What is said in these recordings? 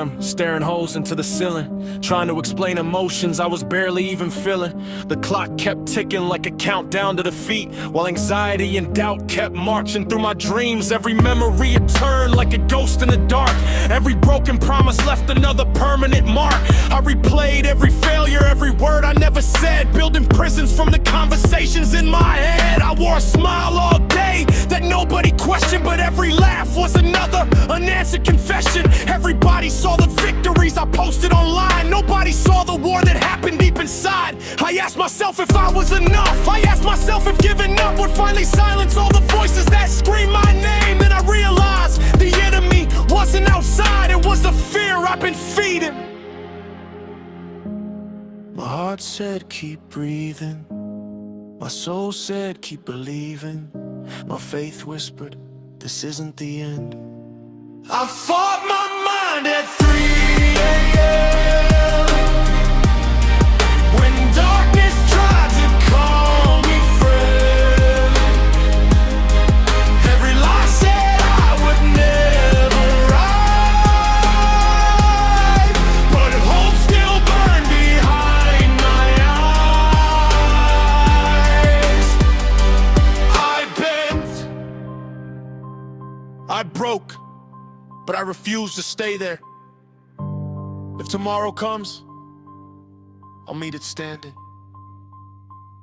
a.m., staring holes into the ceiling, trying to explain emotions I was barely even feeling. The clock kept ticking like a countdown to defeat, while anxiety and doubt kept marching through my dreams. Every memory had turned like a ghost in the dark. Every broken promise left another permanent mark. I replayed every failure, every word I never said, building prisons from the conversations in my head. I wore a smile all day that nobody questioned, but every laugh was another unanswered confession. Everybody saw the victories I posted online. Nobody saw the war that happened deep inside. I asked myself if I was enough. I asked myself if giving up would finally silence all the voices that scream my name. Then I realized the enemy wasn't outside, it was the fear I've been feeding. My heart said keep breathing, my soul said keep believing, my faith whispered this isn't the end. I fought my mind at 3 a.m. when darkness tried to call me friend. Every lie said I would never rise, but hope still burned behind my eyes. I bent, I broke, but I refuse to stay there. If tomorrow comes, I'll meet it standing.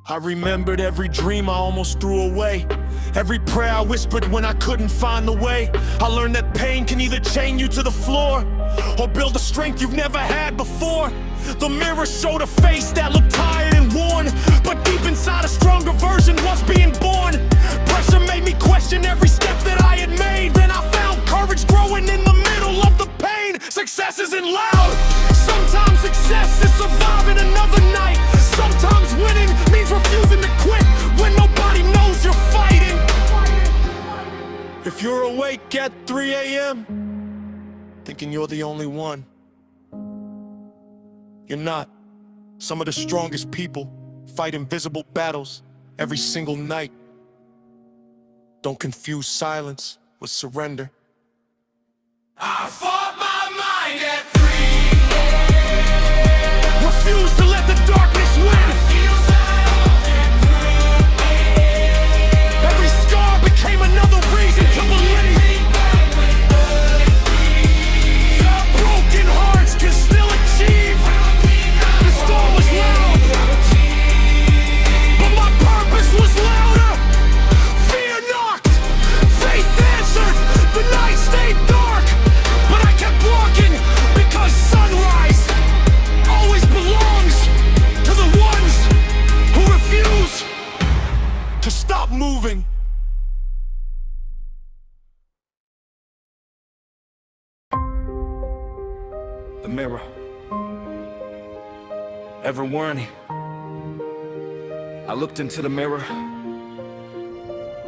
I remembered every dream I almost threw away, every prayer I whispered when I couldn't find the way. I learned that pain can either chain you to the floor or build a strength you've never had before. The mirror showed a face that looked tired and worn, but deep inside a stronger version was being born. Pressure made me question every step that I had made. Then I found courage growing in the middle of the pain. Success isn't loud. Sometimes success is surviving another night. Sometimes winning means refusing to quit when nobody knows you're fighting. If you're awake at 3 a.m. thinking you're the only one, you're not. Some of the strongest people fight invisible battles every single night. Don't confuse silence with surrender. I fought my mind at 3 a.m. Refuse to let the darkness win. Every scar became another reason to believe. Broken hearts can still achieve. The storm was loud, but my purpose was louder. Fear knocked, faith answered. The night stayed dark, but I kept walking because sunrise always belongs to the ones who refuse to stop moving. The mirror, ever worrying. I looked into the mirror.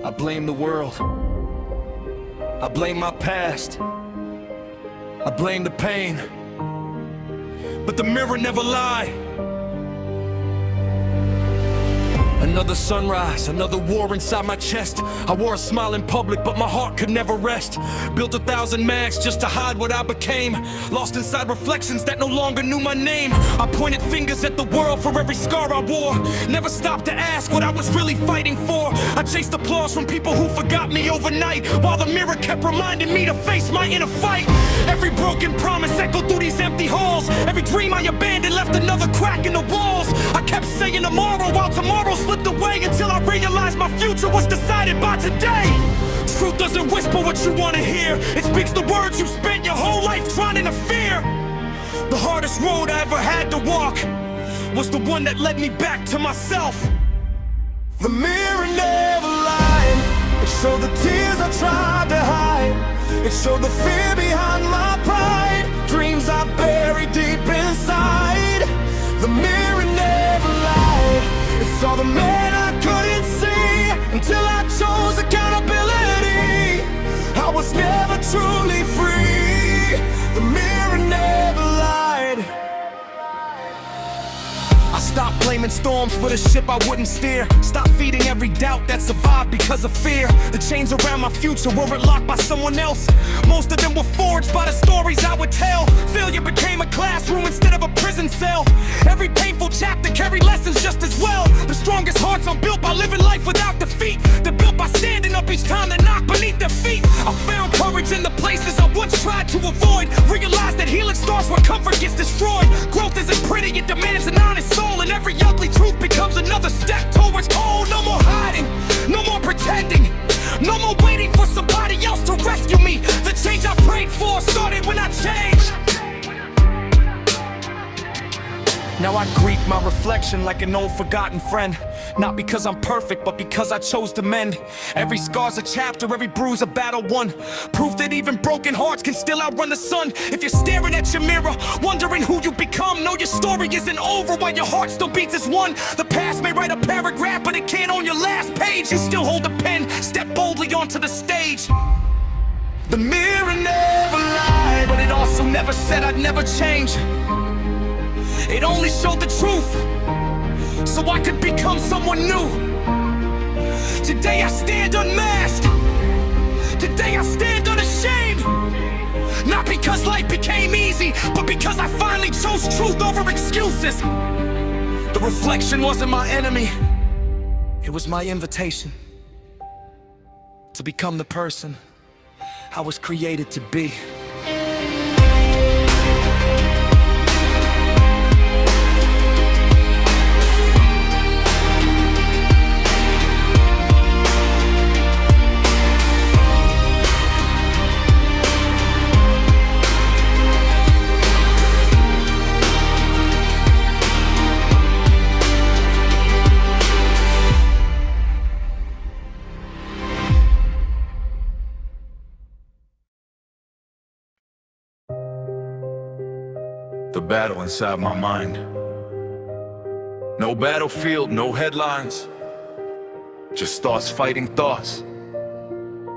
I blamed the world. I blamed my past. I blamed the pain. But the mirror never lied. Another sunrise, another war inside my chest. I wore a smile in public, but my heart could never rest. Built 1,000 masks just to hide what I became. Lost inside reflections that no longer knew my name. I pointed fingers at the world for every scar I wore. Never stopped to ask what I was really fighting for. I chased applause from people who forgot me overnight, while the mirror kept reminding me to face my inner fight. Every broken promise echoed through these empty halls. Every dream I abandoned left another crack in the walls. I kept saying tomorrow, while tomorrow slipped away, until I realized my future was decided by today. Truth doesn't whisper what you want to hear. It speaks the words you spent your whole life trying to interfere. The hardest road I ever had to walk was the one that led me back to myself. The mirror never lied. It showed the tears I tried to hide. It showed the fear behind my pride. Dreams I buried deep inside. The mirror never lied. It saw the man I couldn't see until I chose accountability. I was never truly free. The mirror never lied. I Stop blaming storms for the ship I wouldn't steer. Stop feeding every doubt that survived because of fear. The chains around my future weren't locked by someone else. Most of them were forged by the stories I would tell. Failure became a classroom instead of a prison cell. Every painful chapter carried lessons just as well. The strongest hearts are built by living life without defeat. They're built by standing up each time they knock beneath their feet. I found courage in the places I once tried to avoid. Realized that healing starts where comfort gets destroyed. Growth isn't pretty, it demands an honest soul. And every ugly truth becomes another step towards whole. No more hiding, no more pretending, no more waiting for somebody else to rescue me. The change I prayed for started when I changed. Now I greet my reflection like an old forgotten friend. Not because I'm perfect, but because I chose to mend. Every scar's a chapter, every bruise a battle won. Proof that even broken hearts can still outrun the sun. If you're staring at your mirror, wondering who you become, know your story isn't over while your heart still beats as one. The past may write a paragraph, but it can't own your last page. You still hold the pen, step boldly onto the stage. The mirror never lied, but it also never said I'd never change. It only showed the truth, so I could become someone new. Today I stand unmasked. Today I stand unashamed. Not because life became easy, but because I finally chose truth over excuses. The reflection wasn't my enemy, it was my invitation to become the person I was created to be. The battle inside my mind. No battlefield, no headlines. Just thoughts fighting thoughts.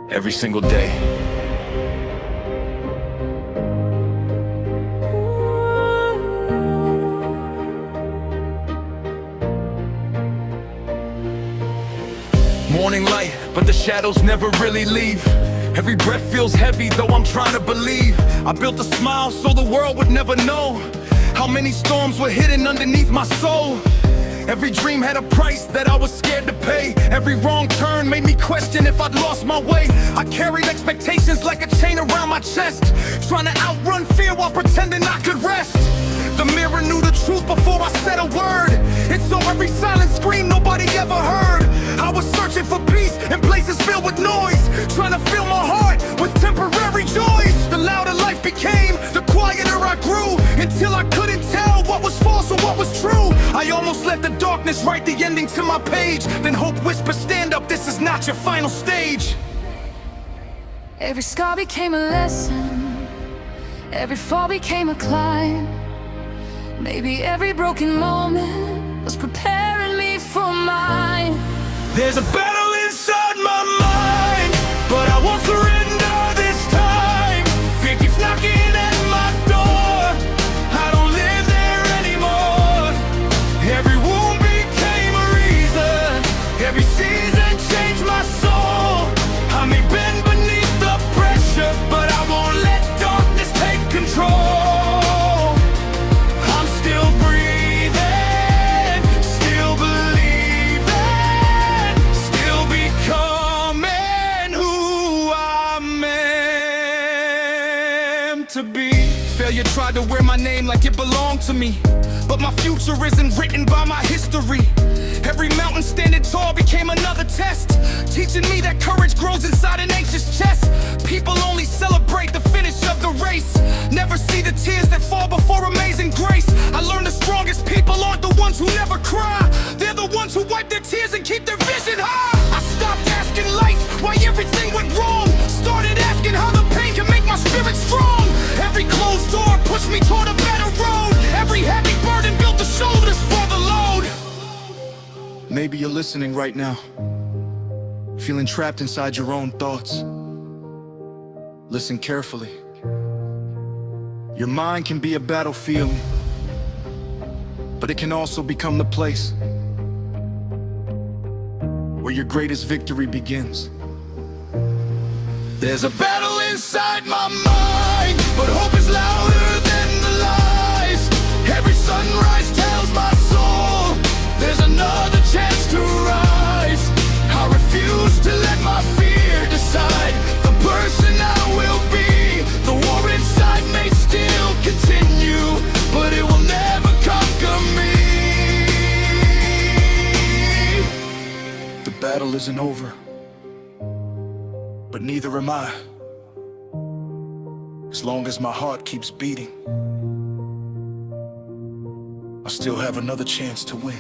Every single day. Morning light, but the shadows never really leave. Every breath feels heavy, though I'm trying to believe. I built a smile so the world would never know how many storms were hidden underneath my soul. Every dream had a price that I was scared to pay. Every wrong turn made me question if I'd lost my way. I carried expectations like a chain around my chest, trying to outrun fear while pretending I could rest. The mirror knew the truth before I said a word. It saw every silent scream nobody ever heard. I was searching for peace in places filled with noise, trying to fill my heart with temporary joys. The louder life became, the quieter I grew, until I couldn't tell what was false or what was true. I almost let the darkness write the ending to my page. Then hope whispered, stand up, this is not your final stage. Every scar became a lesson, every fall became a climb. Maybe every broken moment was preparing me for mine. There's a battle inside my mind, but I won't surrender this time. Fear keeps knocking at my door, I don't live there anymore. Every wound became a reason, every season changed my soul. I may bend beneath the pressure, but I won't let darkness take control. To be. Failure tried to wear my name like it belonged to me, but my future isn't written by my history. Every mountain standing tall became another test, teaching me that courage grows inside an anxious chest. People only celebrate the finish of the race, never see the tears that fall before amazing grace. I learned the strongest people aren't the ones who never cry, they're the ones who wipe their tears and keep their vision high. I stopped asking life why everything went wrong, started asking how the pain can make my spirit strong. Every closed door pushed me toward a better road, every heavy burden built the shoulders for the load. Maybe you're listening right now, feeling trapped inside your own thoughts. Listen carefully. Your mind can be a battlefield, but it can also become the place where your greatest victory begins. There's a battle inside my mind, but hope is louder than the lies. Every sunrise tells my soul there's another chance to rise. I refuse to let my fear decide the person I will be. The war inside may still continue, but it will never conquer me. The battle isn't over, but neither am I. As long as my heart keeps beating, I still have another chance to win.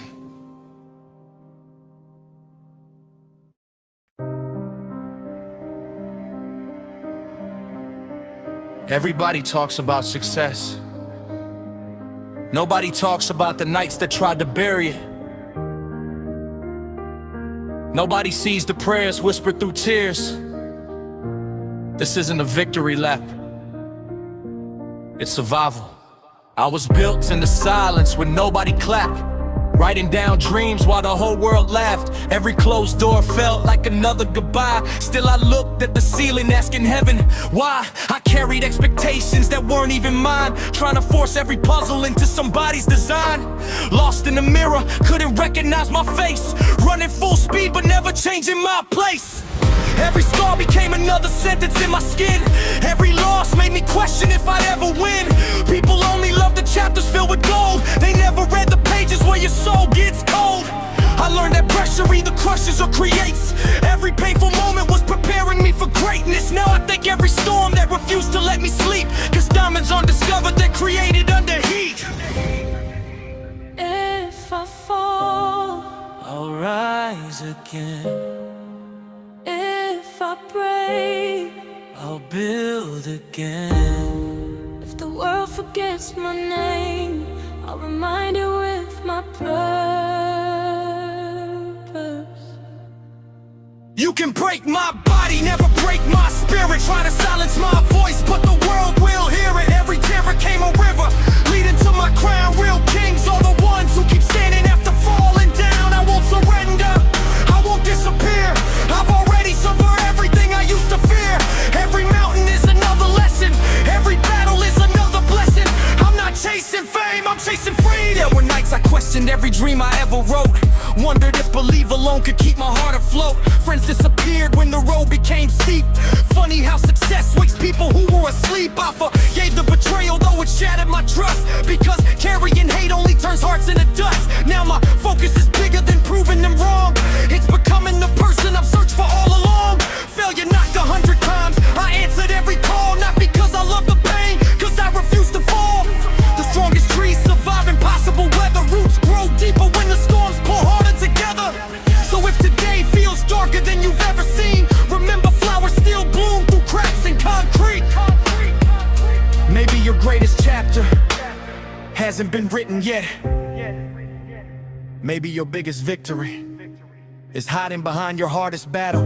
Everybody talks about success. Nobody talks about the nights that tried to bury it. Nobody sees the prayers whispered through tears. This isn't a victory lap, it's survival. I was built in the silence when nobody clapped, writing down dreams while the whole world laughed. Every closed door felt like another goodbye. Still I looked at the ceiling asking heaven why. I carried expectations that weren't even mine, trying to force every puzzle into somebody's design. Lost in the mirror, couldn't recognize my face, running full speed but never changing my place. Every scar became another sentence in my skin. Every loss made me question if I'd ever win. People only love the chapters filled with gold. They never read the pages where your soul gets cold. I learned that pressure either crushes or creates. Every painful moment was preparing me for greatness. Now I thank every storm that refused to let me sleep, 'cause diamonds aren't discovered, they're created under heat. If I fall, I'll rise again. if I break, I'll build again. if the world forgets my name, I'll remind it with my purpose. You can break my body, never break my spirit. Try to silence my voice, but the world will hear it. Every tear became a river, leading to my crown. Real kings are the ones who keep standing after falling down. I won't surrender, I won't disappear. I've already suffered everything I used to fear. Every mountain is another lesson, every battle is another blessing. I'm not chasing fame, I'm chasing freedom. There were nights I questioned every dream I ever wrote, wondered if belief alone could keep my heart afloat. Friends disappeared when the road became steep. Funny how success wakes people who were asleep. I forgave the betrayal, though it shattered my trust, because carrying hate only turns hearts into dust. Now my focus is bigger than proving them wrong. It's becoming the person I've searched for all along. Failure knocked 100 times, I answered every call. Not because I love the pain, 'cause I refuse to fall. The strongest trees survive impossible weather. Roots grow deeper when the storms pour harder together. So if today feels darker than you've ever seen, remember flowers still bloom through cracks in concrete. Maybe your greatest chapter hasn't been written yet. Maybe your biggest victory is hiding behind your hardest battle.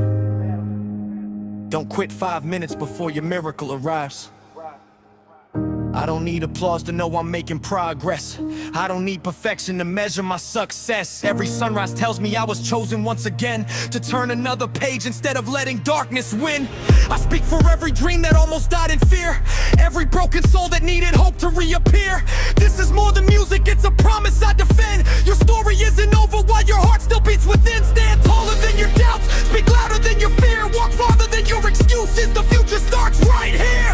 Don't quit 5 minutes before your miracle arrives. I don't need applause to know I'm making progress. I don't need perfection to measure my success. Every sunrise tells me I was chosen once again, to turn another page instead of letting darkness win. I speak for every dream that almost died in fear, every broken soul that needed hope to reappear. This is more than music, it's a promise I defend. Your story isn't over while your heart still beats within. Stand taller than your doubts, speak louder than your fear, walk farther than your excuses. The future starts right here.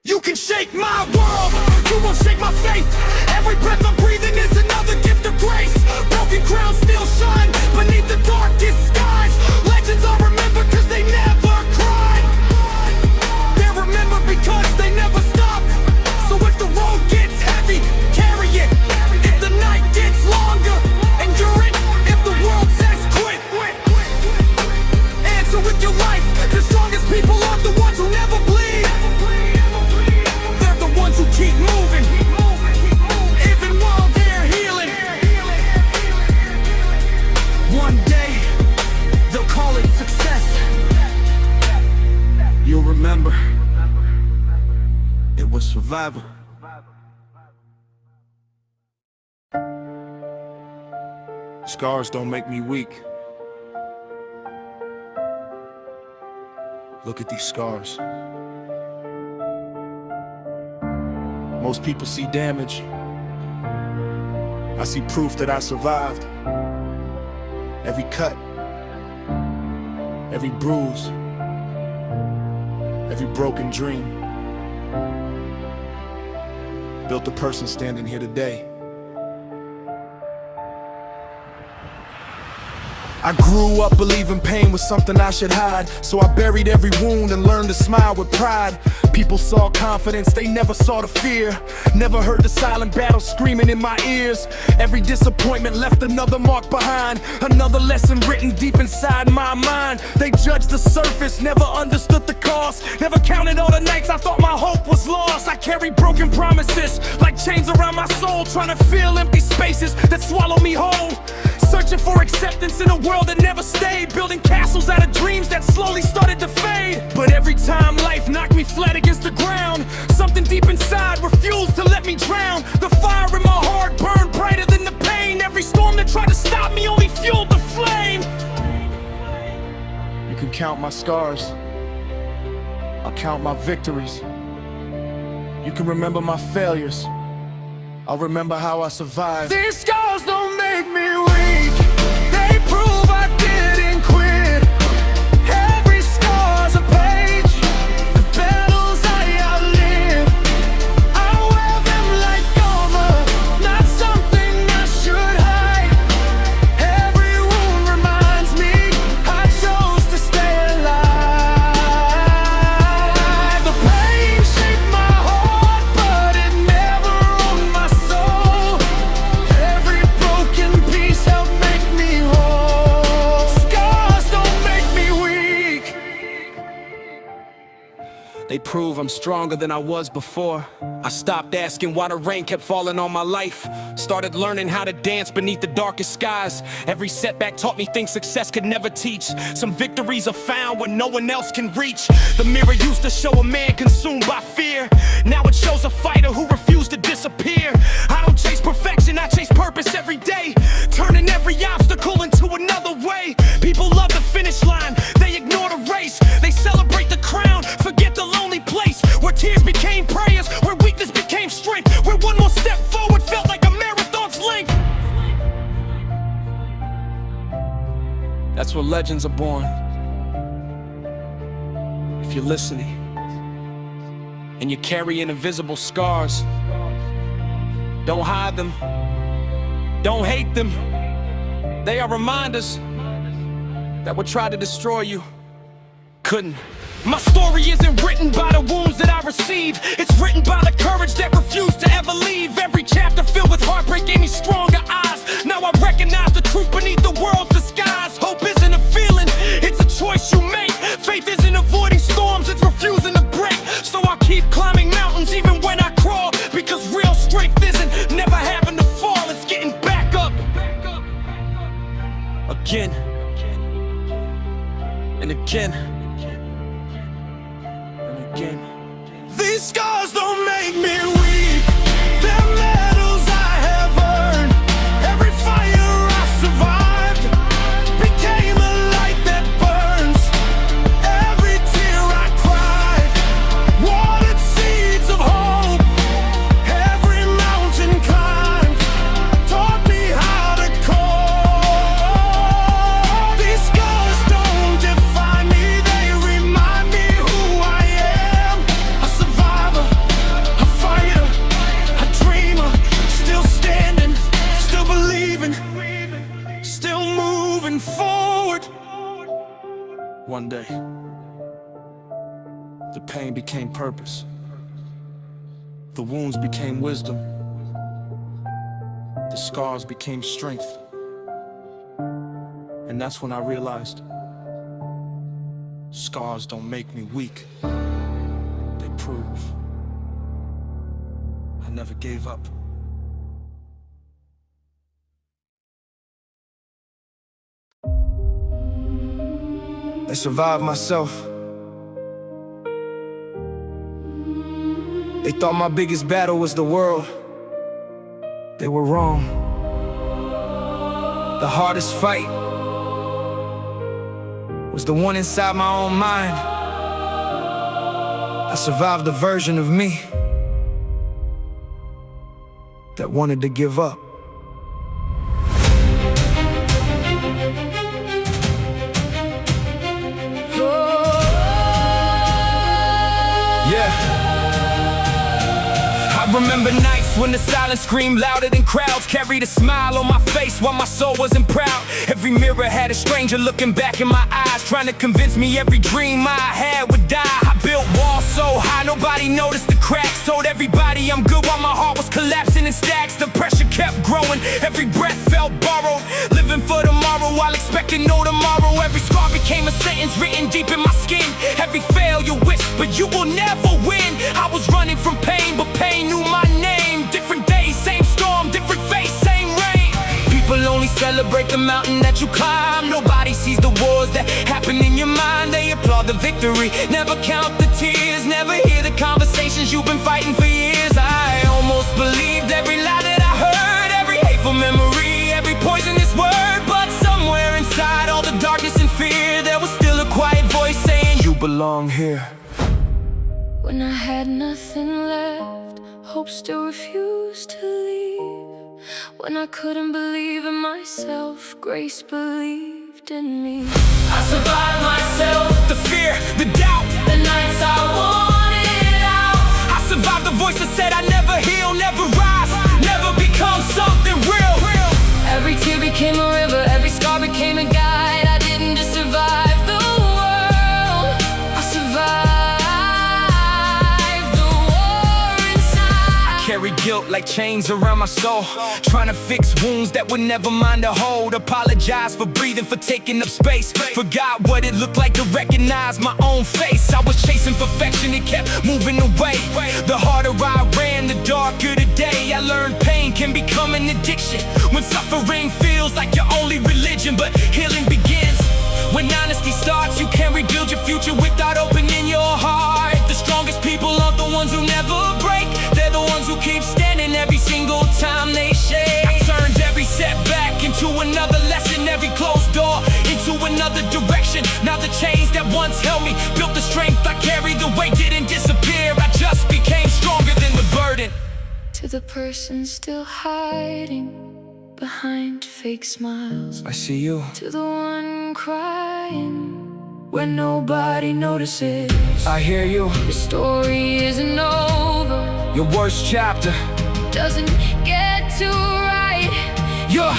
You can shake my world, you won't shake my faith. Every breath I'm breathing is another gift of grace. Broken crowns still shine beneath the darkest skies. Legends are remembered 'cause they never cried. They're remembered because they never stopped. So if the road gets heavy, carry it. If the night gets longer, endure it. If the world says quit, answer with your life. The strongest people aren't the ones who never bleed, who keep moving, even while they're healing. One day, survivor. Scars don't make me weak. Look at these scars. Most people see damage. I see proof that I survived. Every cut, every bruise, every broken dream built the person standing here today. I grew up believing pain was something I should hide, so I buried every wound and learned to smile with pride. People saw confidence, they never saw the fear. Never heard the silent battle screaming in my ears. Every disappointment left another mark behind, another lesson written deep inside my mind. They judged the surface, never understood the cost. Never counted all the nights I thought my hope was lost. I carry broken promises like chains around my soul, trying to fill empty spaces that swallow me whole. Searching for acceptance in a world that never stayed, building castles out of dreams that slowly started to fade. But every time life knocked me flat against the ground, something deep inside refused to let me drown. The fire in my heart burned brighter than the pain. Every storm that tried to stop me only fueled the flame. You can count my scars, I'll count my victories. You can remember my failures, I'll remember how I survived. These scars don't make me weak, they prove I didn't quit. Every scar's a page, the battles I outlive. I wear them like armor, not something I should hide. Every wound reminds me I chose to stay alive. The pain shaped my heart, but it never owned my soul. Every broken piece helped make me whole. Scars don't make me weak, they prove I'm stronger than I was before. I stopped asking why the rain kept falling on my life. Started learning how to dance beneath the darkest skies. Every setback taught me things success could never teach. Some victories are found when no one else can reach. The mirror used to show a man consumed by fear. Now it shows a fighter who refused to disappear. I don't chase perfection, I chase purpose every day, turning every obstacle into another way. People love the finish line, they ignore the race. They celebrate the crown, forget the lonely place where tears became prayers, where weakness became strength, where one more step forward felt like a marathon's length. That's where legends are born. If you're listening and you're carrying invisible scars, don't hide them, don't hate them. They are reminders that what tried to destroy you couldn't. My story isn't written by the wounds that I received, it's written by the courage that refused to ever leave. Every chapter filled with heartbreak gave me stronger eyes. Now I recognize the truth beneath the world's disguise. Hope isn't a feeling, it's a choice you make. Faith isn't avoiding storms, it's refusing to break. So I keep climbing mountains even when I crawl, because real strength isn't never having to fall, it's getting back up again and again. These scars don't make me weak, they're medals I have earned. Every fire I survived became a light that burns. Every tear I cried watered seeds of hope. Every mountain climbed taught me how to cope. These scars don't define me, they remind me who I am. A survivor, a fighter, a dreamer, still standing, still believing, still moving forward. One day, the pain became purpose, the wounds became wisdom, the scars became strength. And that's when I realized scars don't make me weak, they prove I never gave up. I survived myself. They thought my biggest battle was the world. They were wrong. The hardest fight was the one inside my own mind. I survived the version of me that wanted to give up. I remember nights when the silence screamed louder than crowds, carried a smile on my face while my soul wasn't proud. Every mirror had a stranger looking back in my eyes, trying to convince me every dream I had would die. I built walls so high nobody noticed the cracks, told everybody I'm good while my heart was collapsing in stacks. The pressure kept growing, every breath felt borrowed, living for tomorrow while expecting no tomorrow. Every scar became a sentence written deep in my skin. Every failure whispered, you will never win. I was running from pain, but pain knew my name. Different days, same storm, different face, same rain. People only celebrate the mountain that you climb. Nobody sees the wars that happen in your mind. They applaud the victory, never count the tears, never hear the conversations you've been fighting for years. I almost believed every lie that I heard, every hateful memory, every poisonous word. But somewhere inside all the darkness and fear, there was still a quiet voice saying, you belong here. When I had nothing left, hope still refused to leave. When I couldn't believe in myself, grace believed in me. I survived myself, the fear, the doubt, The nights I wanted out, I survived the voice that said I never heal, never rise, never become something real. every tear became a river, every scar became a guide. I didn't just survive the world, I survived the war inside. Carry guilt like chains around my soul, trying to fix wounds that would never mind to hold. Apologize for breathing, for taking up space. Forgot what it looked like to recognize my own face. I was chasing perfection, it kept moving away. The harder I ran, the darker the day. I learned pain can become an addiction, when suffering feels like your only religion. But healing begins when honesty starts. You can't rebuild your future without opening your heart. The strongest people aren't the ones who never break, they're the ones who keep standing every single time they shake. I turned every setback into another lesson, every closed door into another direction. Now the chains that once held me built the strength I carry. The weight didn't disappear, I just became stronger than the burden. To the person still hiding behind fake smiles, I see you. to the one crying when nobody notices. I hear you. The story isn't over, Your worst chapter, doesn't get to write, you're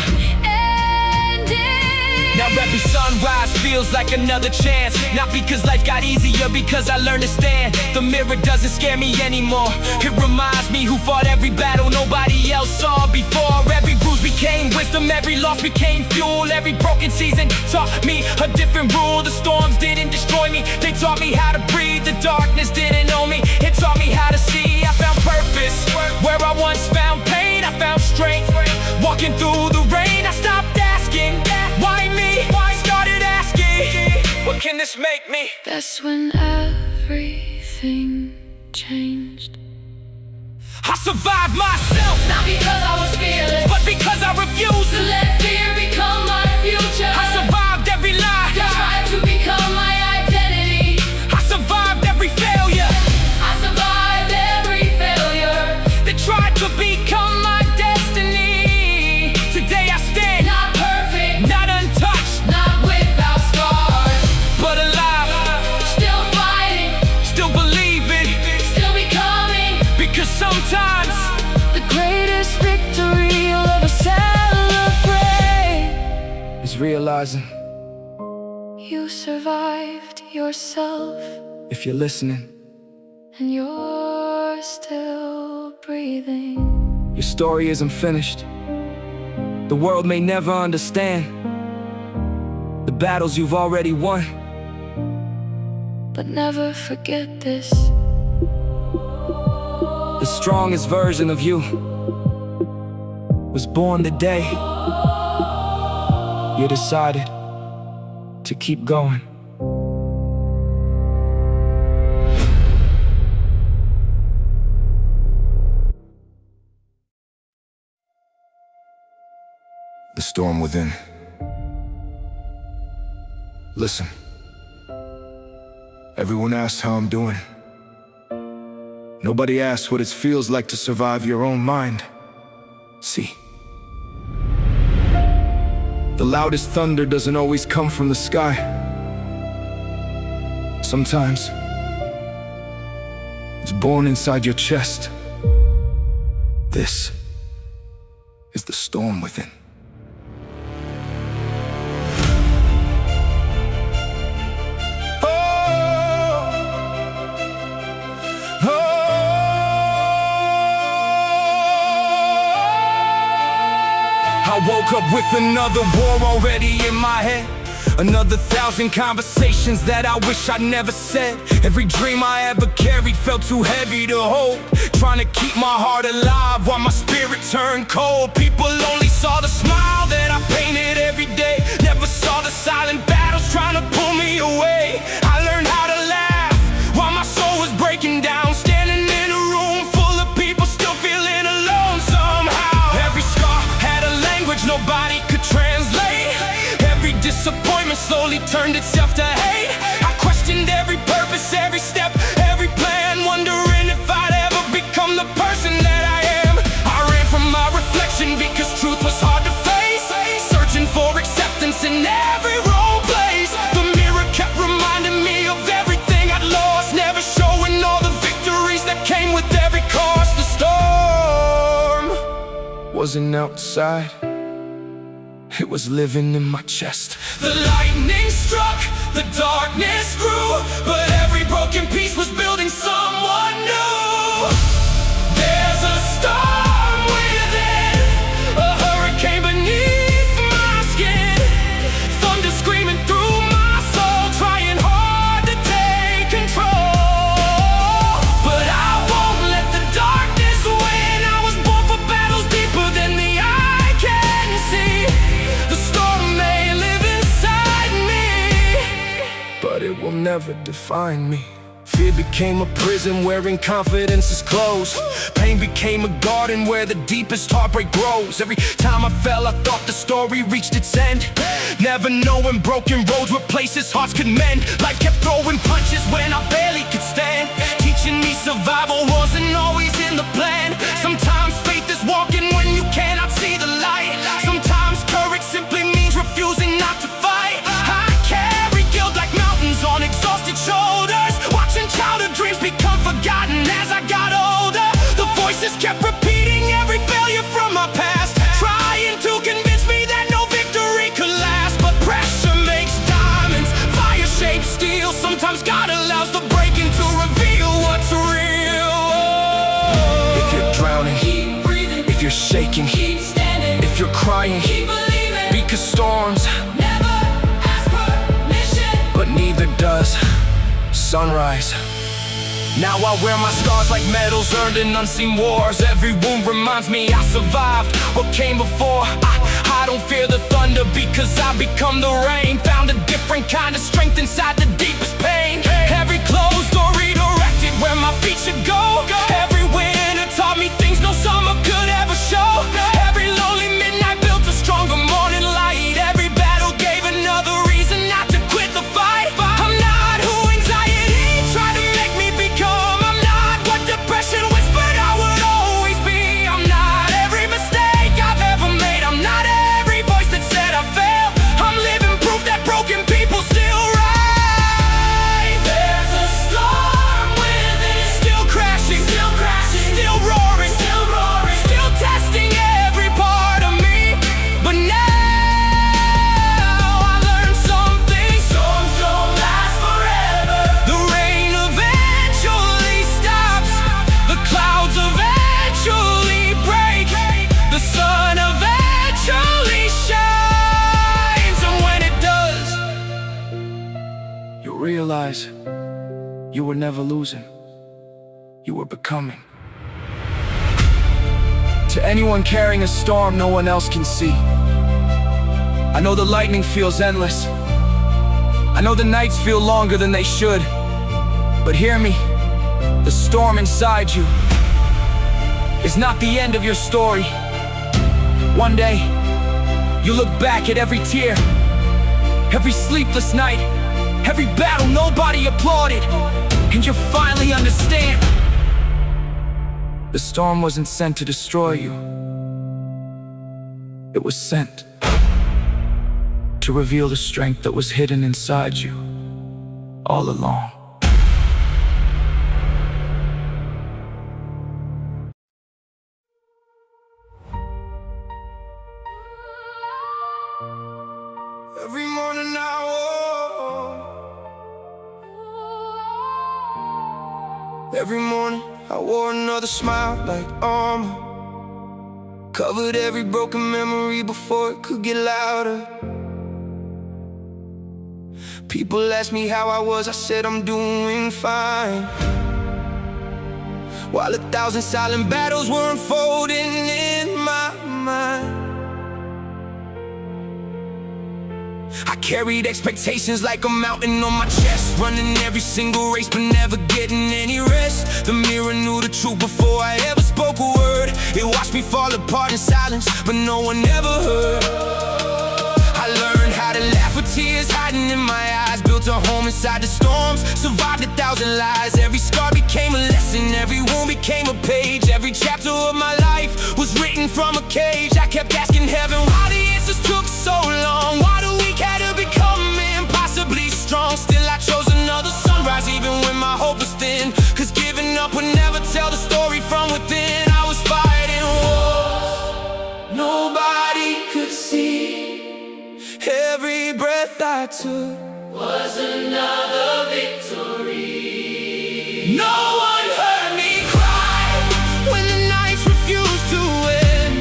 ending. now every sunrise feels like another chance. Not because life got easier, because I learned to stand. The mirror doesn't scare me anymore, it reminds me who fought every battle nobody else saw before. Every bruise became wisdom, every loss became fuel. Every broken season taught me a different rule. The storms didn't destroy me, they taught me how to breathe. The darkness didn't know me, it taught me how to see. I found purpose where I once found pain, I found strength walking through the rain. I stopped asking, why me? Started asking, what can this make me? That's when everything changed. I survived myself, Not because I was fearless, but because I refused to let fear become my future. I survived every lie, Tried to become my identity. I survived every failure I survived every failure. that tried to become my destiny. Today I stand, Not perfect, not untouched, not without scars, but alive, still fighting, still believing, still becoming. because sometimes The greatest victory you'll ever celebrate, is realizing you survived yourself, if you're listening, and you're still breathing. your story isn't finished. The world may never understand the battles you've already won. But never forget this, The strongest version of you was born the day you decided to keep going. storm within. Listen. Everyone asks how I'm doing. Nobody asks what it feels like to survive your own mind. See, the loudest thunder doesn't always come from the sky. Sometimes it's born inside your chest. This is the storm within. I woke up with another war already in my head. Another 1,000 conversations that I wish I never said. Every dream I ever carried felt too heavy to hold. Trying to keep my heart alive while my spirit turned cold. People only saw the smile that I painted every day. Never saw the silent battles trying to pull me away. I learned how to laugh while my soul was breaking down. Standing in a room full of people still feeling alone somehow. Every scar had a language nobody could translate. Every disappointment slowly turned itself to hate. I questioned every purpose, every step, every plan, wondering if I'd ever become the person that I am. I ran from my reflection because truth was hard to face, searching for acceptance in every wrong place. The mirror kept reminding me of everything I'd lost, never showing all the victories that came with every cost. The storm Wasn't outside, it was living in my chest. The lightning struck, the darkness grew, but every broken piece was building someone new. There's a storm within, a hurricane beneath my skin, thunder screaming through my soul, trying hard to take control. But I won't let the darkness win. I was born for battles deeper than the eye can see. The storm may live inside me, But it will never define me. Fear became a prison wherein confidence is closed. pain became a garden where the deepest heartbreak grows. Every time I fell, I thought the story reached its end, never knowing broken roads were places hearts could mend. Life kept throwing punches when I barely could stand, teaching me survival wasn't always in the plan. Sometimes faith is walking when you cannot see the light. Sometimes courage simply means refusing not to fight. I carry guilt like mountains on exhausted shoulders, watching childhood dreams become forgotten as I got older. The voices kept repeating every failure from my past, trying to convince me that no victory could last. But pressure makes diamonds, fire shapes steel. Sometimes God allows the breaking to reveal what's real. If you're drowning, Keep breathing, if you're shaking, keep standing, if you're crying, keep believing. because storms, Never ask permission. but neither does sunrise. Now I wear my scars like medals earned in unseen wars. Every wound reminds me I survived what came before. I don't fear the thunder because I become the rain. Found a different kind of strength inside the deepest pain. Every closed door redirected where my feet should go. Every winter taught me things no summer could ever show. Every lonely midnight built a stronger morning light. Every battle gave another reason not to quit the fight. I'm not who anxiety tried to make me become. I'm not what depression whispered I would always be. I'm not every mistake I've ever made. I'm not every voice that said I failed. I'm living proof that broken people still rise. There's a storm within, still crashing, still roaring, still testing every part of me. But now I learned something: storms don't last forever. The rain eventually stops, the clouds eventually break, the sun eventually shines, and when it does, you realize you were never losing, you were becoming. To anyone carrying a storm no one else can see, I know the lightning feels endless, I know the nights feel longer than they should, but hear me, the storm inside you is not the end of your story. One day, You look back at every tear, every sleepless night, every battle nobody applauded, and you finally understand. The storm wasn't sent to destroy you. It was sent to reveal the strength that was hidden inside you all along. Every morning I wore, every morning I wore another smile like armor. Covered every broken memory before it could get louder. People ask me how I was, I said I'm doing fine, while 1,000 silent battles were unfolding in my mind. I carried expectations like a mountain on my chest, running every single race but never getting any rest. The mirror knew the truth before I ever spoke a word. It watched me fall apart in silence, but no one ever heard. I learned how to laugh with tears hiding in my eyes, built a home inside the storms, survived 1,000 lies. Every scar became a lesson, every wound became a page. Every chapter of my life was written from a cage. I kept asking heaven why the answers took so long. Why the weak had to become impossibly strong. Still I chose another sunrise even when my hope was thin, 'cause giving up would never tell the story from within. I was fighting wars nobody could see. Every breath I took was another victory. No one heard me cry when the nights refused to end.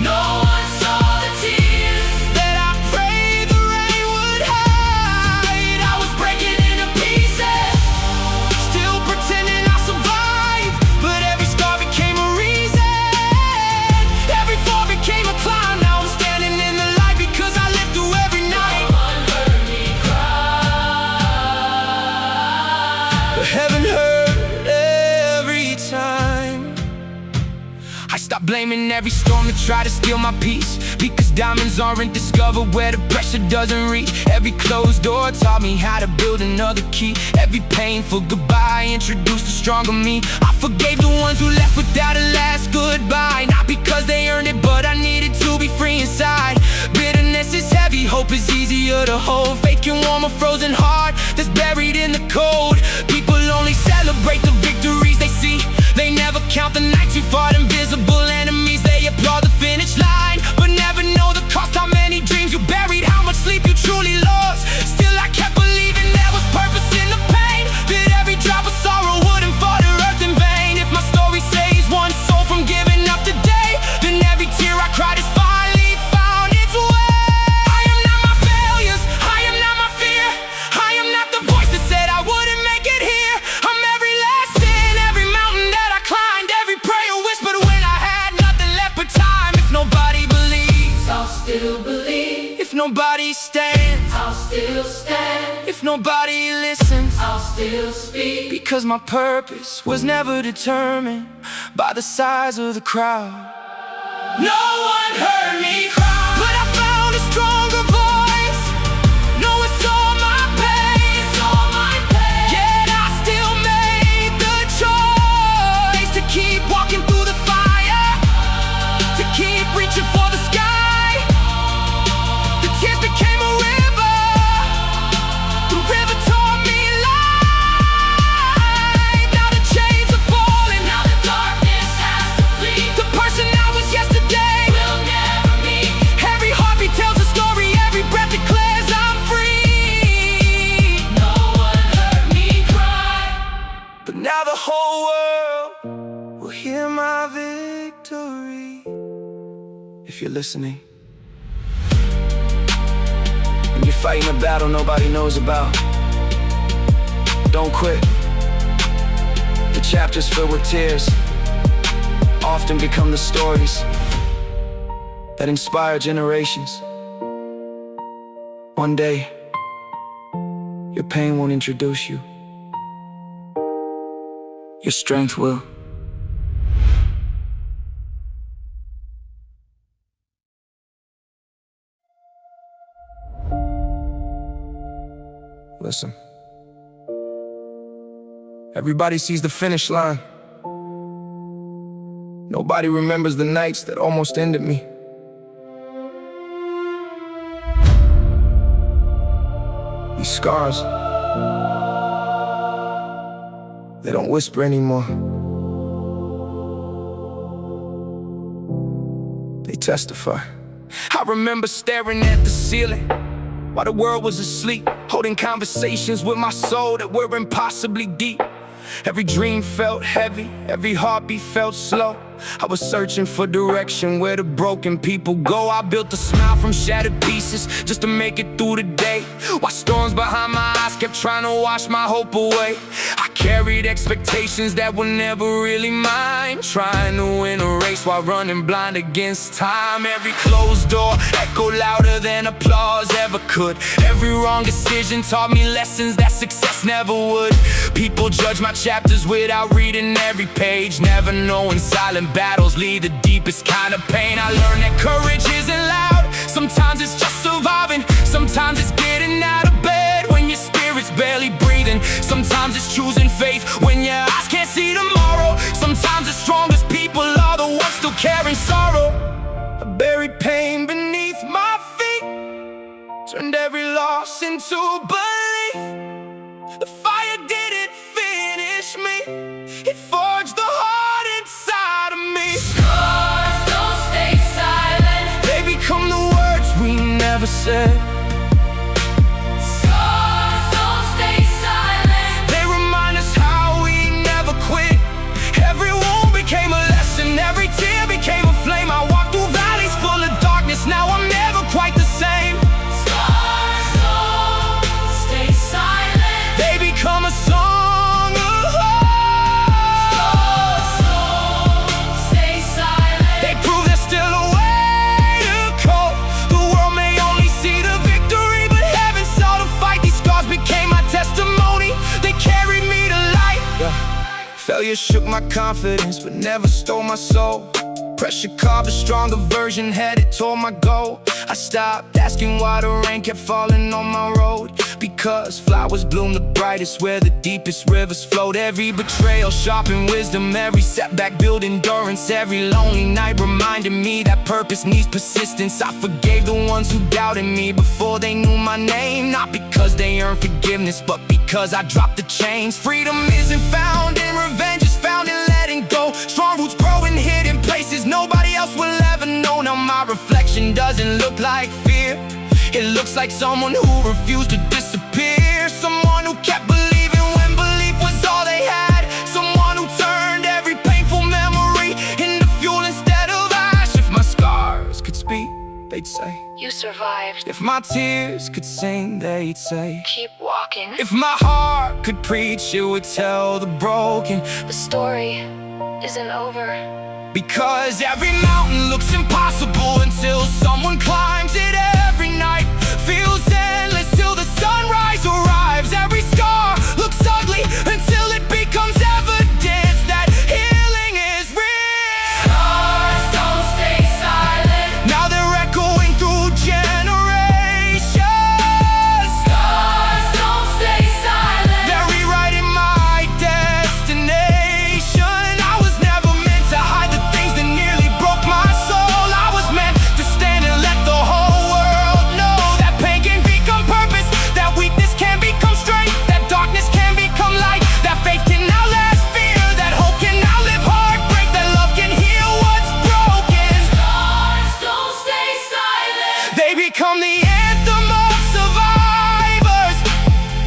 No one saw the tears that I prayed the rain would hide. I was breaking into pieces, still pretending I survived, but every scar became a reason. Every fall became a climb. Now I'm standing in the light because I lived through every night. No one heard me cry, but heaven heard every time. I stopped blaming every storm to try to steal my peace, because diamonds aren't discovered where the pressure doesn't reach. Every closed door taught me how to build another key. Every painful goodbye introduced a stronger me. I forgave the ones who left without a last goodbye, not because they earned it, but I needed to be free inside. Bitterness is heavy, hope is easier to hold. Faith can warm a frozen heart that's buried in the cold. People only celebrate the victories they see. They never count the nights we fought invisible enemies. They applaud the finish line, but never know the cost. How many dreams you buried, how much sleep you truly lost. Still I kept believing there was purpose in the pain, that every drop of sorrow wouldn't fall to earth in vain. If my story saves one soul from giving up today, then every tear I cried has finally found its way. I am not my failures, I am not my fear, I am not the voice that said I wouldn't make it here. I'm every last sin, every mountain that I climbed, every prayer whispered when I had nothing left but time. If nobody believes, I'll still believe. if nobody stands, I'll still stand. if nobody listens, I'll still speak. because my purpose was never determined by the size of the crowd. No one heard me cry, but I found a stronger voice. No one saw my pain, yet I still made the choice to keep walking through the fire, to keep reaching for the sky. The tears became a river, the river taught me light. Now the chains are falling, Now the darkness has to flee. the person I was yesterday We'll never meet. every heartbeat tells a story, every breath declares I'm free. No one heard me cry. But now the whole world will hear my victory. If you're listening, and you're fighting a battle nobody knows about, don't quit. The chapters filled with tears often become the stories that inspire generations. One day, your pain won't introduce you. Your strength will. Listen. Everybody sees the finish line. Nobody remembers the nights that almost ended me. These scars, they don't whisper anymore. They testify. I remember staring at the ceiling while the world was asleep, holding conversations with my soul that were impossibly deep. Every dream felt heavy, every heartbeat felt slow. I was searching for direction where the broken people go. I built a smile from shattered pieces just to make it through the day, while storms behind my eyes kept trying to wash my hope away. I carried expectations that were never really mine, trying to win a race while running blind against time. Every closed door echoed louder than applause ever could. Every wrong decision taught me lessons that success never would. People judge my chapters without reading every page, never knowing silent battles lead the deepest kind of pain. I learned that courage isn't loud. Sometimes it's just surviving. Sometimes it's getting out of bed when your spirit's barely breathing. Sometimes it's choosing faith when your eyes can't see tomorrow. Sometimes the strongest people are the ones still carrying sorrow. I buried pain beneath my feet, turned every loss into belief. The fire didn't finish me, it forged the heart inside of me. Scars don't stay silent. They become the words we never said. Scars don't stay silent. They remind us how we never quit. Every wound became a lesson, every tear became a flame. I walked through valleys full of darkness, now I'm never quite the same. Scars don't stay silent. They become a song of hope. Scars don't stay silent. They prove there's still a way to go. The world may only see the victory, but heaven saw the fight. These scars became my testimony, they carried me to light. Failure shook my confidence, but never stole my soul. Pressure carved a stronger version, headed toward my goal. I stopped asking why the rain kept falling on my road, because flowers bloom the brightest where the deepest rivers flowed. Every betrayal sharpened wisdom, every setback built endurance. Every lonely night reminded me that purpose needs persistence. I forgave the ones who doubted me before they knew my name, not because they earned forgiveness, but because I dropped the chains. Freedom isn't found in revenge, it's found in letting go. Strong roots grow in hidden places nobody else will ever know. Now my reflection doesn't look like fear, it looks like someone who refused to disappear. Someone who kept believing when belief was all they had. Someone who turned every painful memory into fuel instead of ash. If my scars could speak, they'd say, You survived. if my tears could sing, they'd say, Keep walking. if my heart could preach, it would tell the broken. The story isn't over. Because every mountain looks impossible until someone climbs it. Every night feels endless till the sunrise arrives. Every scar looks ugly until it becomes evidence that healing is real. Scars don't stay silent. Now they're echoing through generations. Scars don't stay silent. They're rewriting my destination. I was never meant to hide the things that nearly broke my soul. I was meant to stand and let the whole world know that pain can become purpose, that weakness can become strength, that darkness can become light, that faith can outlast fear, that hope can outlive heartbreak, that love can heal what's broken. Scars don't stay silent. They become the anthem of survivors.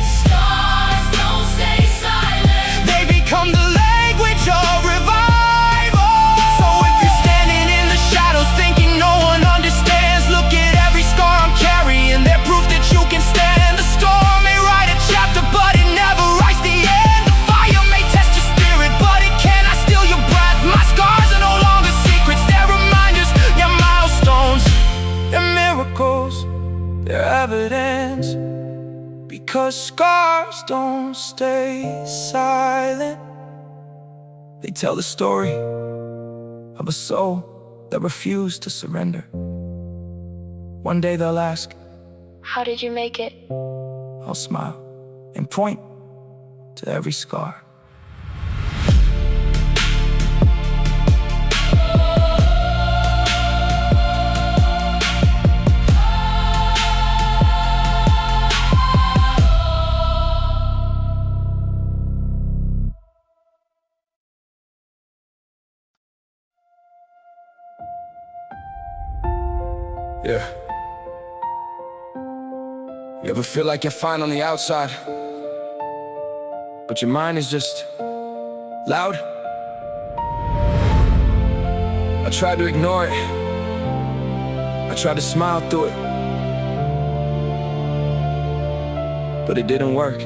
Scars don't stay silent. They become the language of revival. So if you're standing in the shadows thinking no one understands, look at every scar I'm carrying, they're proof that you can stand. The storm may write a chapter, but it never writes the end. The fire may test your spirit, but it cannot steal your breath. My scars are no longer secrets, they're reminders, they're milestones, they're miracles, they're evidence. Because scars don't stay silent, they tell the story of a soul that refused to surrender. One day they'll ask, How did you make it? I'll smile, and point to every scar. Yeah. You ever feel like you're fine on the outside, but your mind is just loud? I tried to ignore it. I tried to smile through it, but it didn't work.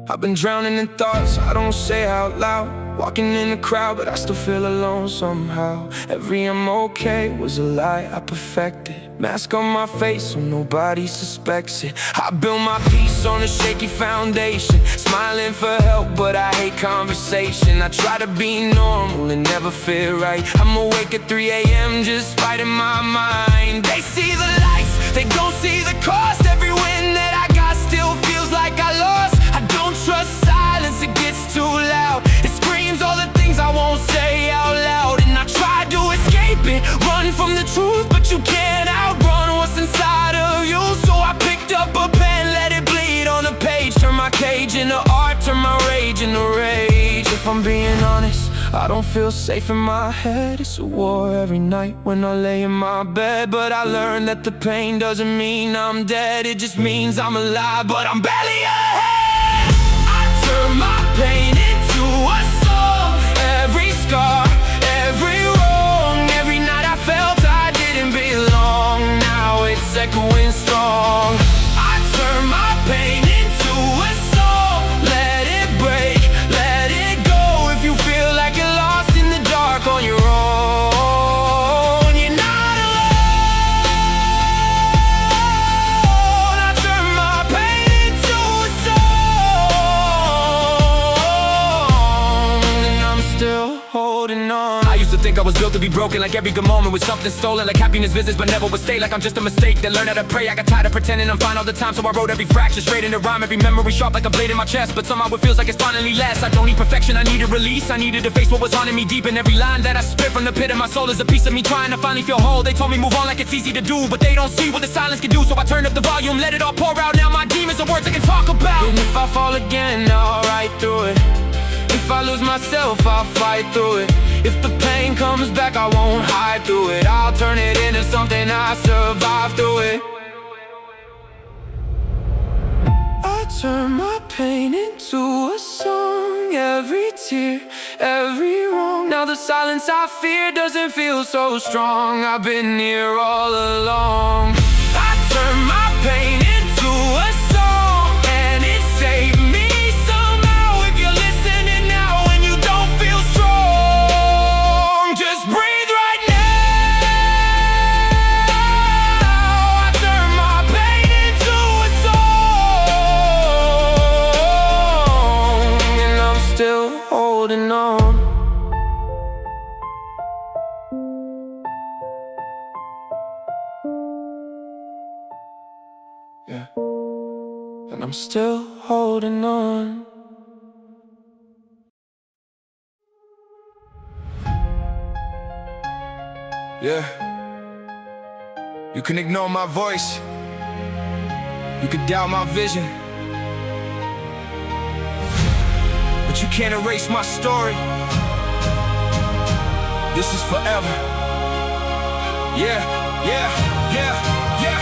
I've been drowning in thoughts I don't say out loud, walking in the crowd, but I still feel alone somehow. Every I'm okay was a lie I perfected. Mask on my face so nobody suspects it. I built my peace on a shaky foundation, smiling for help, but I hate conversation. I try to be normal and never feel right. I'm awake at 3 a.m. just fighting my mind. They see the lights, they don't see the cost. Every win that I got still feels like I lost. I don't trust silence, it gets too loud. It screams all the things I won't say out loud. And I try to escape it, run from the truth, but you can't outrun what's inside of you. So I picked up a pen, let it bleed on the page. Turn my cage into art, turn my rage into rage. If I'm being honest, I don't feel safe in my head. It's a war every night when I lay in my bed. But I learned that the pain doesn't mean I'm dead, it just means I'm alive, but I'm barely ahead. I turn my pain into a song. Every scar, every wrong, every night I felt I didn't belong. Now it's echoing strong. I turn my pain into a song. Let it break, let it go. If you feel like you're lost in the dark on your own, you're not alone. I turn my pain into a song, and I'm still holding on. I used to think I was built to be broken, like every good moment was something stolen, like happiness visits but never would stay, like I'm just a mistake. Then learn how to pray. I got tired of pretending I'm fine all the time, so I wrote every fraction straight into rhyme. Every memory sharp like a blade in my chest, but somehow it feels like it's finally last. I don't need perfection, I need a release. I needed to face what was haunting me deep, and every line that I spit from the pit of my soul is a piece of me trying to finally feel whole. They told me move on like it's easy to do, but they don't see what the silence can do. So I turned up the volume, let it all pour out. Now my demons are words I can talk about. And if I fall again, I'll write through it. If I lose myself, I'll fight through it. If the pain comes back, I won't hide through it. I'll turn it into something I survive through it. I turn my pain into a song. Every tear, every wrong. Now the silence I fear doesn't feel so strong. I've been here all along. I turn my pain into a song, and it saved me. Holding on. Yeah, and I'm still holding on. Yeah, you can ignore my voice, you can doubt my vision, but you can't erase my story. This is forever. Yeah, yeah, yeah, yeah.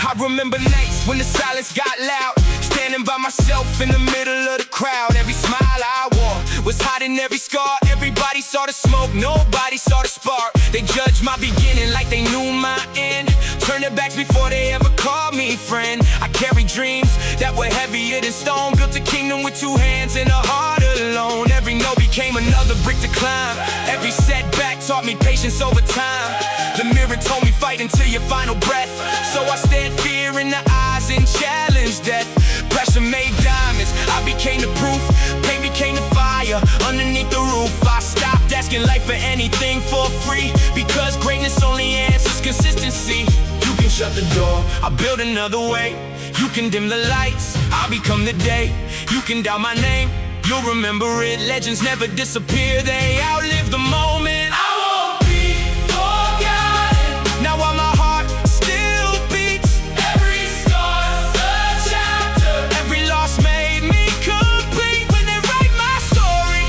I remember nights when the silence got loud, standing by myself in the middle of the crowd. Every smile I wore was hiding every scar. Everybody saw the smoke, nobody saw the spark. They judged my beginning like they knew my end, turned their backs before they ever called me friend. I carried dreams that were heavier than stone, built a kingdom with 2 hands and a heart alone. Every no became another brick to climb. Every setback taught me patience over time. The mirror told me fight until your final breath. So I stared fear in the eyes and challenged death. Pressure made diamonds, I became the proof. Pain became the fire underneath the roof. I stopped asking life for anything for free, because greatness only answers consistency. You can shut the door. I'll build another way. You can dim the lights, I'll become the day. You can doubt my name, you'll remember it. Legends never disappear, they outlive the moment. I won't be forgotten. Now while my heart still beats, every scar's a chapter. Every loss made me complete. When they write my story,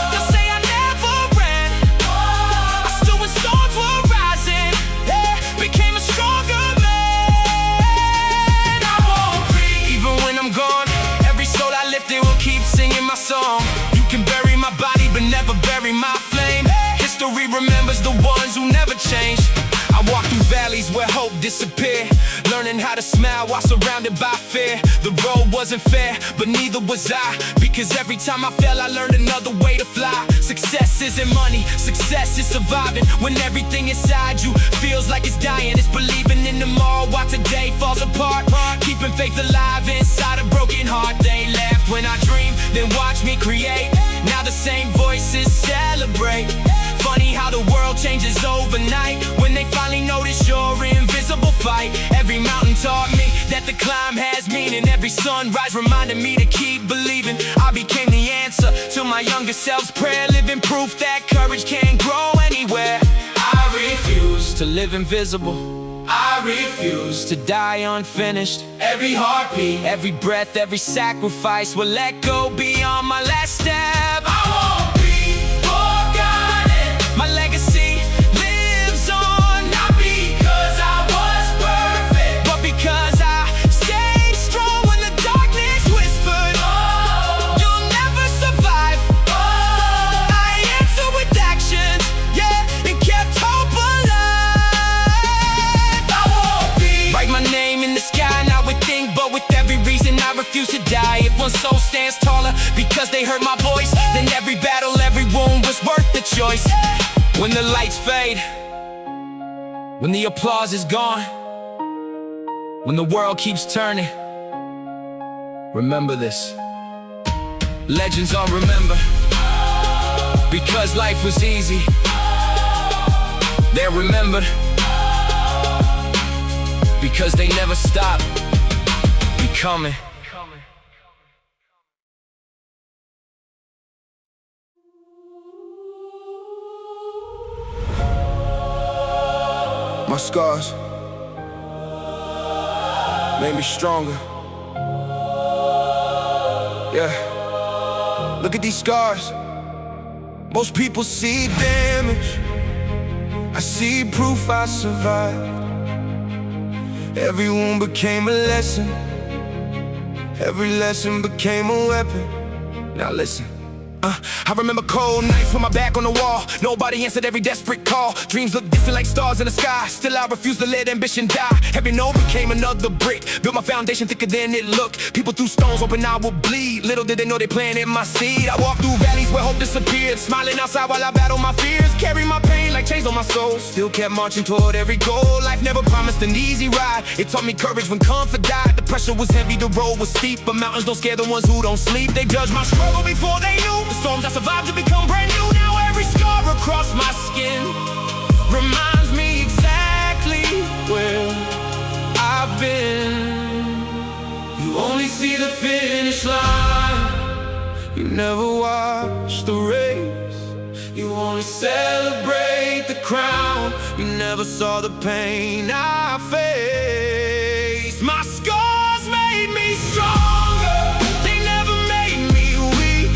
they'll say I never ran. I stood when storms were rising, yeah, became a stronger man. I won't breathe, even when I'm gone. Every soul I lifted will keep singing my song. You can bury my body, but never bury my flame. History remembers the ones who never change. I walk through valleys where hope disappeared, learning how to smile while surrounded by fear. The road wasn't fair, but neither was I, because every time I fell, I learned another way to fly. Success isn't money, success is surviving. When everything inside you feels like it's dying, it's believing in tomorrow while today falls apart. Keeping faith alive inside a broken heart. They laughed when I dreamed, then watched me create. Now the same voices celebrate. Funny how the world changes overnight when they finally notice your invisible fight. Every mountain taught me that the climb has meaning. Every sunrise reminded me to keep believing. I became the answer to my younger self's prayer, living proof that courage can grow anywhere. I refuse to live invisible, I refuse to die unfinished. Every heartbeat, every breath, every sacrifice will let go beyond my last step. I won't be forgotten. My legacy lives on, not because I was perfect, but because I stayed strong when the darkness whispered, you'll never survive. I answered with actions, yeah, and kept hope alive. I won't be write my name in the sky, not with ink, but with every reason I refuse to die. If one soul stands taller because they heard my voice, then every battle, every wound was worth the choice. When the lights fade, when the applause is gone, when the world keeps turning, remember this. Legends are remembered because life was easy. They're remembered because they never stop becoming. My scars made me stronger. Yeah, look at these scars. Most people see damage, I see proof I survived. Every wound became a lesson, every lesson became a weapon. Now listen. I remember cold nights with my back on the wall. Nobody answered every desperate call. Dreams look distant like stars in the sky. Still I refuse to let ambition die. Every no became another brick. Built my foundation thicker than it looked. People threw stones hoping I would bleed. Little did they know they planted my seed. I walked through valleys where hope disappeared, smiling outside while I battled my fears. Carried my pain like chains on my soul. Still kept marching toward every goal. Life never promised an easy ride. It taught me courage when comfort died. The pressure was heavy, the road was steep, but mountains don't scare the ones who don't sleep. They judged my struggle before they knew the storms I survived to become brand new. Now every scar across my skin reminds me exactly where I've been. You only see the finish line, you never watch the race. You only celebrate the crown, you never saw the pain I faced. My scars made me stronger, they never made me weak.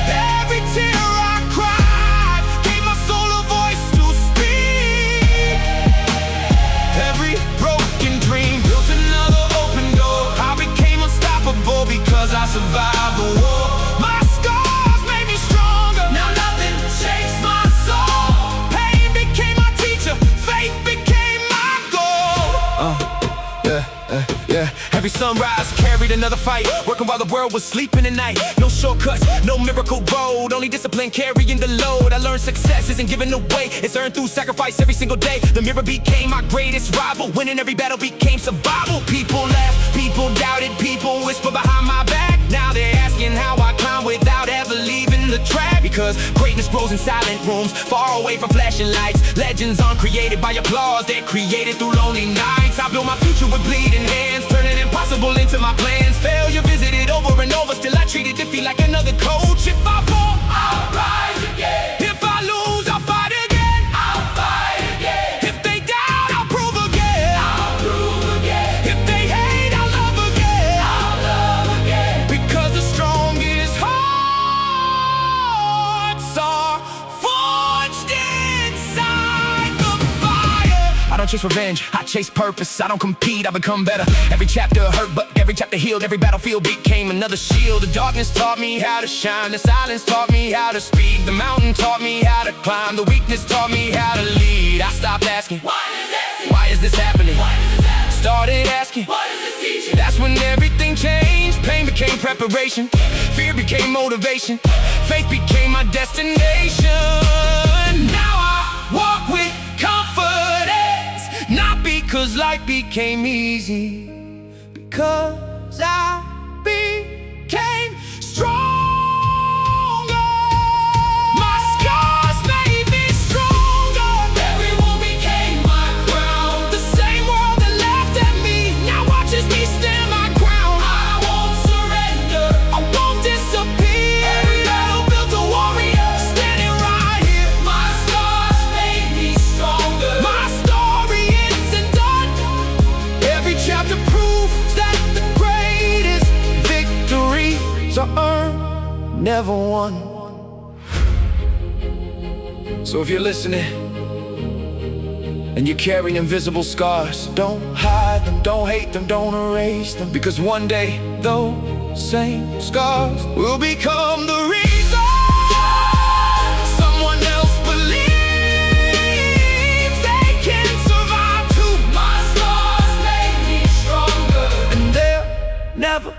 Every tear I cried gave my soul a voice to speak. Every broken dream built another open door. I became unstoppable because I survived the war. My scars made me stronger, now nothing shakes my soul. Pain became my teacher, faith became my goal. Yeah. Every sunrise carried another fight, working while the world was sleeping at night. No shortcuts, no miracle road, only discipline carrying the load. I learned success isn't given away, it's earned through sacrifice every single day. The mirror became my greatest rival, winning every battle became survival. People laughed, people doubted, people whispered behind my back. Now they're asking how I climb without ever leaving the track. because greatness grows in silent rooms, far away from flashing lights. Legends aren't created by applause, they're created through lonely nights. I built my future with bleeding hands, turning impossible into my plans. Failure visited over and over, still I treated defeat like another coach. If I fall, I'll rise again. If I lose, I'll fight again. I'll fight again. If they doubt, I'll prove again. I'll prove again. If they hate, I'll love again. I'll love again. Because the strongest hearts are forged inside the fire. I don't chase revenge, I chase purpose. I don't compete, I become better. Every chapter hurt, but every chapter healed. Every battlefield became another shield. The darkness taught me how to shine. The silence taught me how to speak. The mountain taught me how to climb. The weakness taught me how to lead. I stopped asking, why is this happening? Started asking, what is this teaching? That's when everything changed. Pain became preparation, fear became motivation, faith became my destination. Now I walk with confidence, not because life became easy, because I became stronger. My scars made me stronger. Every wound became my crown. The same world that laughed at me now watches me stand my ground. I won't surrender, I won't disappear. Every battle built a warrior standing right here. My scars made me stronger. My story isn't done. Every chapter proves that the greatest victories are earned, never won. So if you're listening and you're carrying invisible scars, don't hide them, don't hate them, don't erase them, because one day those same scars will become the reason someone else believes they can survive too. My scars made me stronger, and they'll never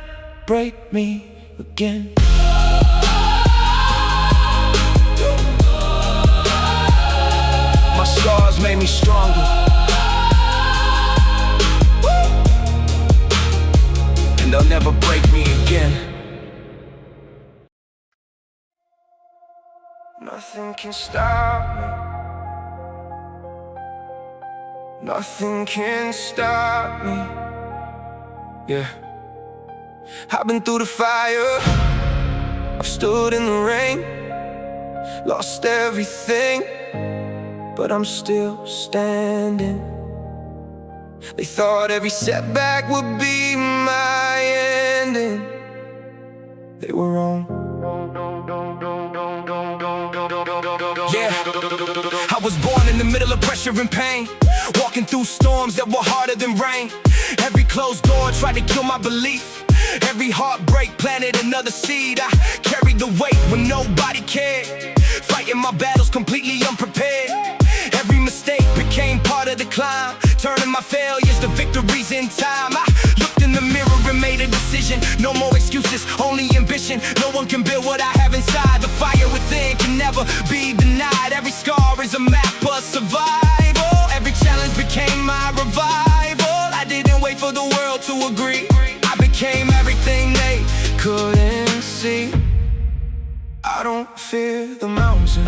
break me again. My scars made me stronger, and they'll never break me again. Nothing can stop me. Nothing can stop me. Yeah. I've been through the fire, I've stood in the rain, lost everything, but I'm still standing. They thought every setback would be my ending. They were wrong. Yeah, I was born in the middle of pressure and pain, walking through storms that were harder than rain. Every closed door tried to kill my belief. Every heartbreak planted another seed. I carried the weight when nobody cared, fighting my battles completely unprepared. Every mistake became part of the climb, turning my failures to victories in time. I looked in the mirror and made a decision. No more excuses, only ambition. No one can build what I have inside. The fire within can never be denied. Every scar is a map of survival. Every challenge became my revival. I didn't wait for the world to agree. I became everything they couldn't see. I don't fear the mountain,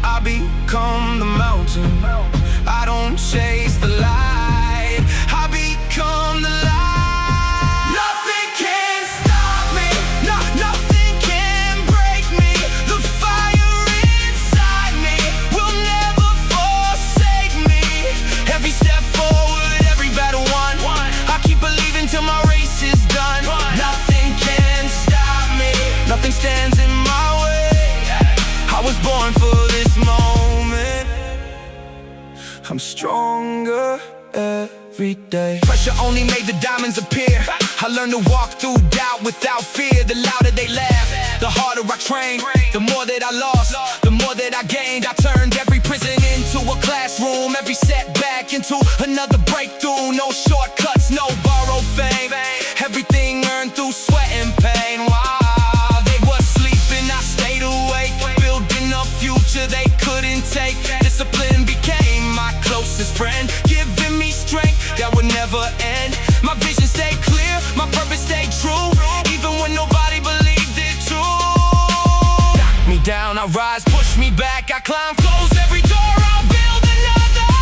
I become the mountain. I don't chase the light, I become the light. Nothing can stop me, nothing can break me. The fire inside me will never forsake me. Every step forward, every battle won. I keep believing till my race is done. Nothing can stop me, nothing stands in my way. I was born for this moment. I'm stronger every day. Pressure only made the diamonds appear. I learned to walk through doubt without fear. The louder they laugh, the harder I trained. The more that I lost, the more that I gained. I turned every prison into a classroom, every setback into another breakthrough. No shortcuts, no borrowed fame, everything earned through sweat and pain. While they were sleeping, I stayed awake, building a future they couldn't take. Discipline became my closest friend, giving me strength that would never end. My vision stayed clear, my purpose stayed true, even when nobody believed it too. Knock me down, I rise, push me back, I climb, close every door, I'll build another.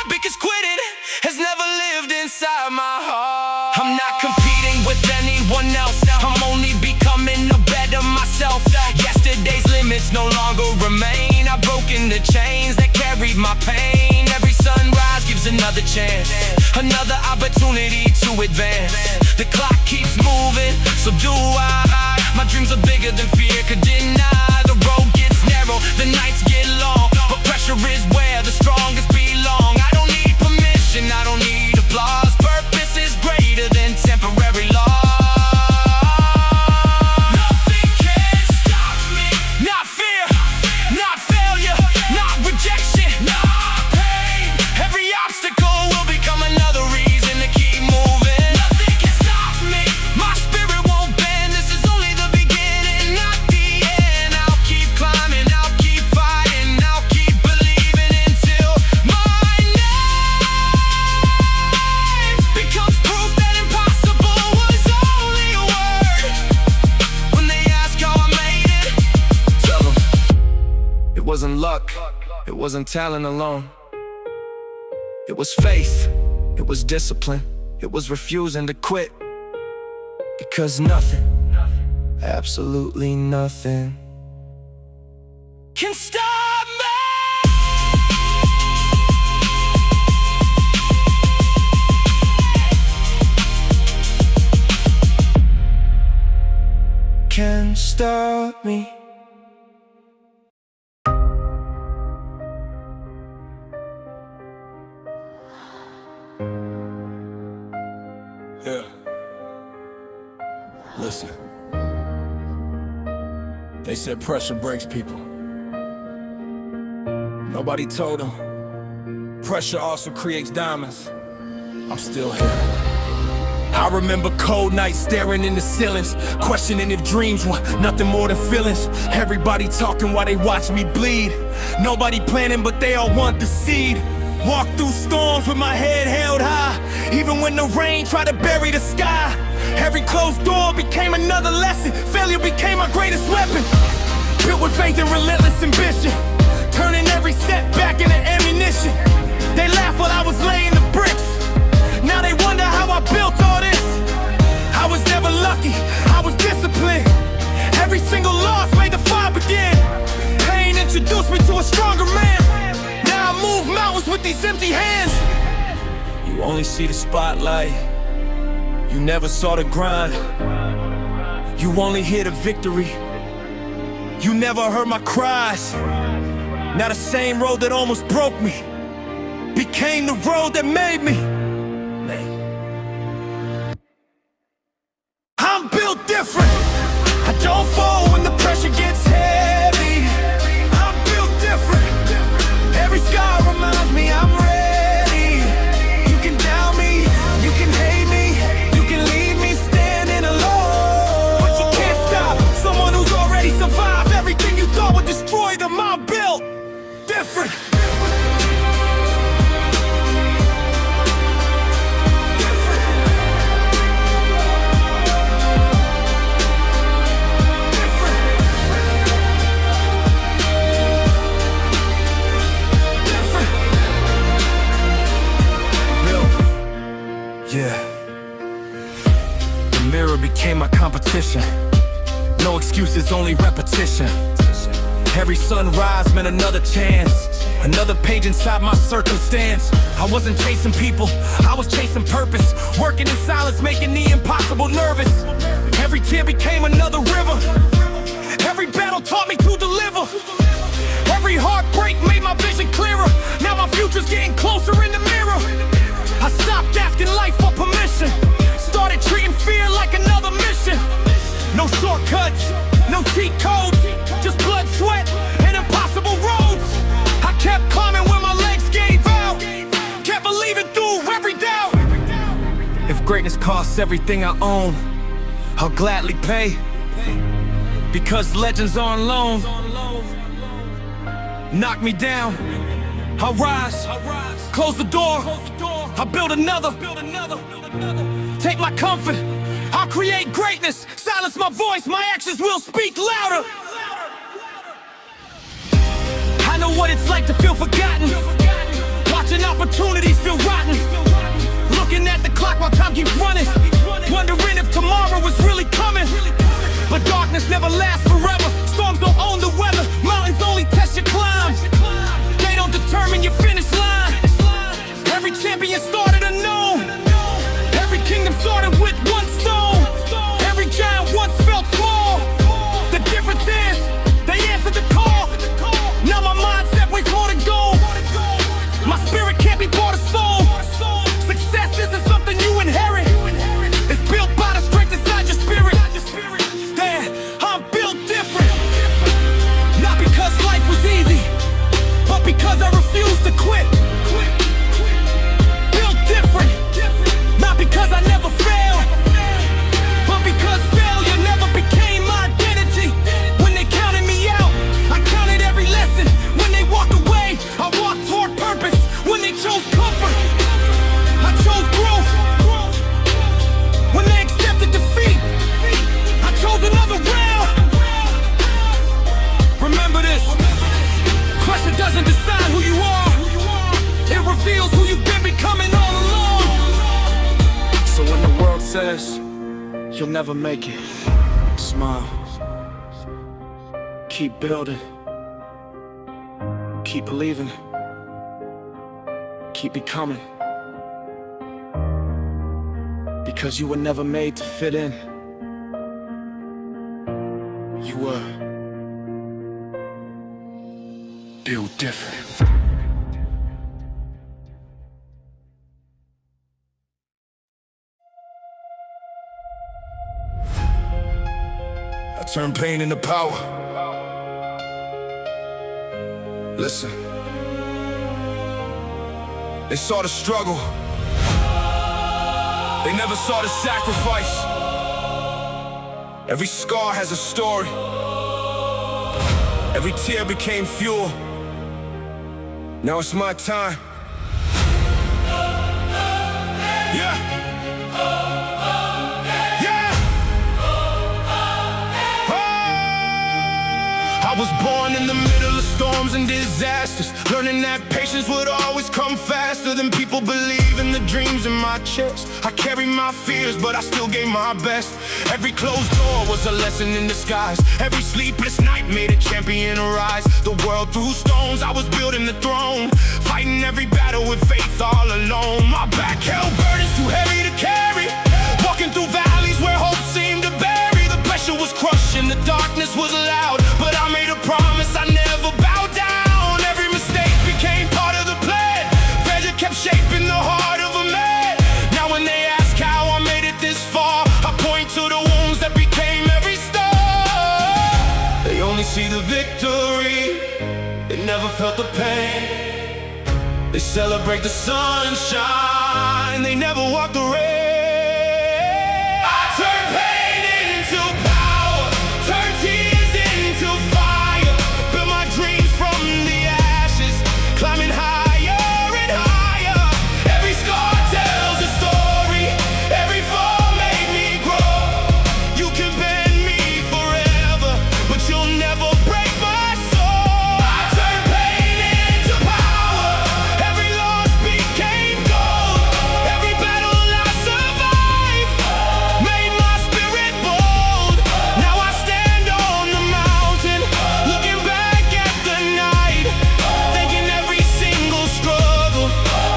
Because quitting has never lived inside my heart. I'm not competing with anyone else, I'm only becoming a better myself. Yesterday's limits no longer remain. I've broken the chains that carried my pain. Every sunrise gives another chance, another opportunity to advance. The clock keeps moving, so do I. My dreams are bigger than fear could deny. The road gets narrow, the nights get long, but pressure is where the strongest belong. I don't need permission, I don't need applause. Purpose is greater than temporary loss. Nothing can stop me. Not fear, not failure, not rejection, not pain. Every obstacle will become another reason to keep moving. Nothing can stop me. My spirit won't bend. This is only the beginning, not the end. I'll keep climbing, I'll keep fighting, I'll keep believing until my name becomes proof that impossible was only a word. When they ask how I made it, tell them it wasn't luck, it wasn't talent alone. It was faith, it was discipline, it was refusing to quit. Because nothing, absolutely nothing, can stop me. Can stop me. Yeah. Listen. They said pressure breaks people. Nobody told them pressure also creates diamonds. I'm still here. I remember cold nights staring in the ceilings, questioning if dreams were nothing more than feelings. Everybody talking while they watch me bleed. Nobody planning, but they all want the seed. Walk through storms with my head held high, even when the rain tried to bury the sky. Every closed door became another lesson. Failure became my greatest weapon. Built with faith and relentless ambition, turning every setback into ammunition. They laughed while I was laying the bricks. Now they wonder how I built all this. I was never lucky, I was disciplined. Every single loss made the fire begin. Pain introduced me to a stronger man. Now I move mountains with these empty hands. You only see the spotlight, you never saw the grind. You only hear the victory, you never heard my cries. Now the same road that almost broke me became the road that made me. I'm built different. I don't fall when the pressure gets heavy. I'm built different. Every scar reminds me I'm ready. You can doubt me, you can hate me, you can leave me standing alone, but you can't stop someone who's already survived everything you thought would destroy them. I'm built different. Yeah. The mirror became my competition. No excuses, only repetition. Every sunrise meant another chance, another page inside my circumstance. I wasn't chasing people, I was chasing purpose. Working in silence, making the impossible nervous. Every tear became another river. Every battle taught me to deliver. Every heartbreak made my vision clearer. Now my future's getting closer in the mirror. I stopped asking life for permission, started treating fear like another mission. No shortcuts, no cheat codes, just blood, sweat, and impossible roads. I kept climbing when my legs gave out, kept believing through every doubt. If greatness costs everything I own, I'll gladly pay, because legends are on loan. Knock me down, I'll rise, close the door, I'll build another. Take my comfort, I'll create greatness. Silence my voice, my actions will speak louder. it's like to feel forgotten, watching opportunities feel rotten, looking at the clock while time keeps running, wondering if tomorrow is really coming. But darkness never lasts forever. Storms don't own the weather. Mountains only test your climb. They don't determine your finish line. Every champion started unknown. Every kingdom started with one stone. Every giant once felt small. The difference is they answered the call. Now my mindset weighs more than gold. My spirit can't be bought or sold. Success isn't something you inherit. It's built by the strength inside your spirit. Yeah, I'm built different. Not because life was easy, but because I refused to quit. Built different. Not because I never failed, but because failure never became my identity. When they counted me out, I counted every lesson. When they walked away, I walked toward purpose. When they chose comfort, I chose growth. When they accepted defeat, I chose another round. Remember this: pressure doesn't decide who you are. It reveals who you've been becoming all along. So when the world says you'll never make it, smile. Keep building. Keep believing. Keep becoming. Because you were never made to fit in. You were built different. I turn pain into power. Listen. They saw the struggle. They never saw the sacrifice. Every scar has a story. Every tear became fuel. Now it's my time. Yeah. I was born in the middle of storms and disasters, learning that patience would always come faster than people believe in the dreams in my chest. I carry my fears, but I still gave my best. Every closed door was a lesson in disguise. Every sleepless night made a champion arise. The world threw stones, I was building the throne, fighting every battle with faith all alone. My back held burdens too heavy to carry, walking through valleys where hope seemed to bury. The pressure was crushing, the darkness was loud, but I made a promise I never bow down. Every mistake became part of the plan. Failure kept shaping the heart of a man. Now when they ask how I made it this far, I point to the wounds that became every star. They only see the victory, they never felt the pain. They celebrate the sunshine, they never walk the rain. I turn pain into power, turn tears into fire, build my dreams from the ashes, climbing higher and higher. Every scar tells a story, every fall made me grow. You can bend me forever, but you'll never break my soul. I turn pain into power, every loss became gold. Every battle I survived made my spirit bold. Now I stand on the mountain, looking back at the night, thinking every single struggle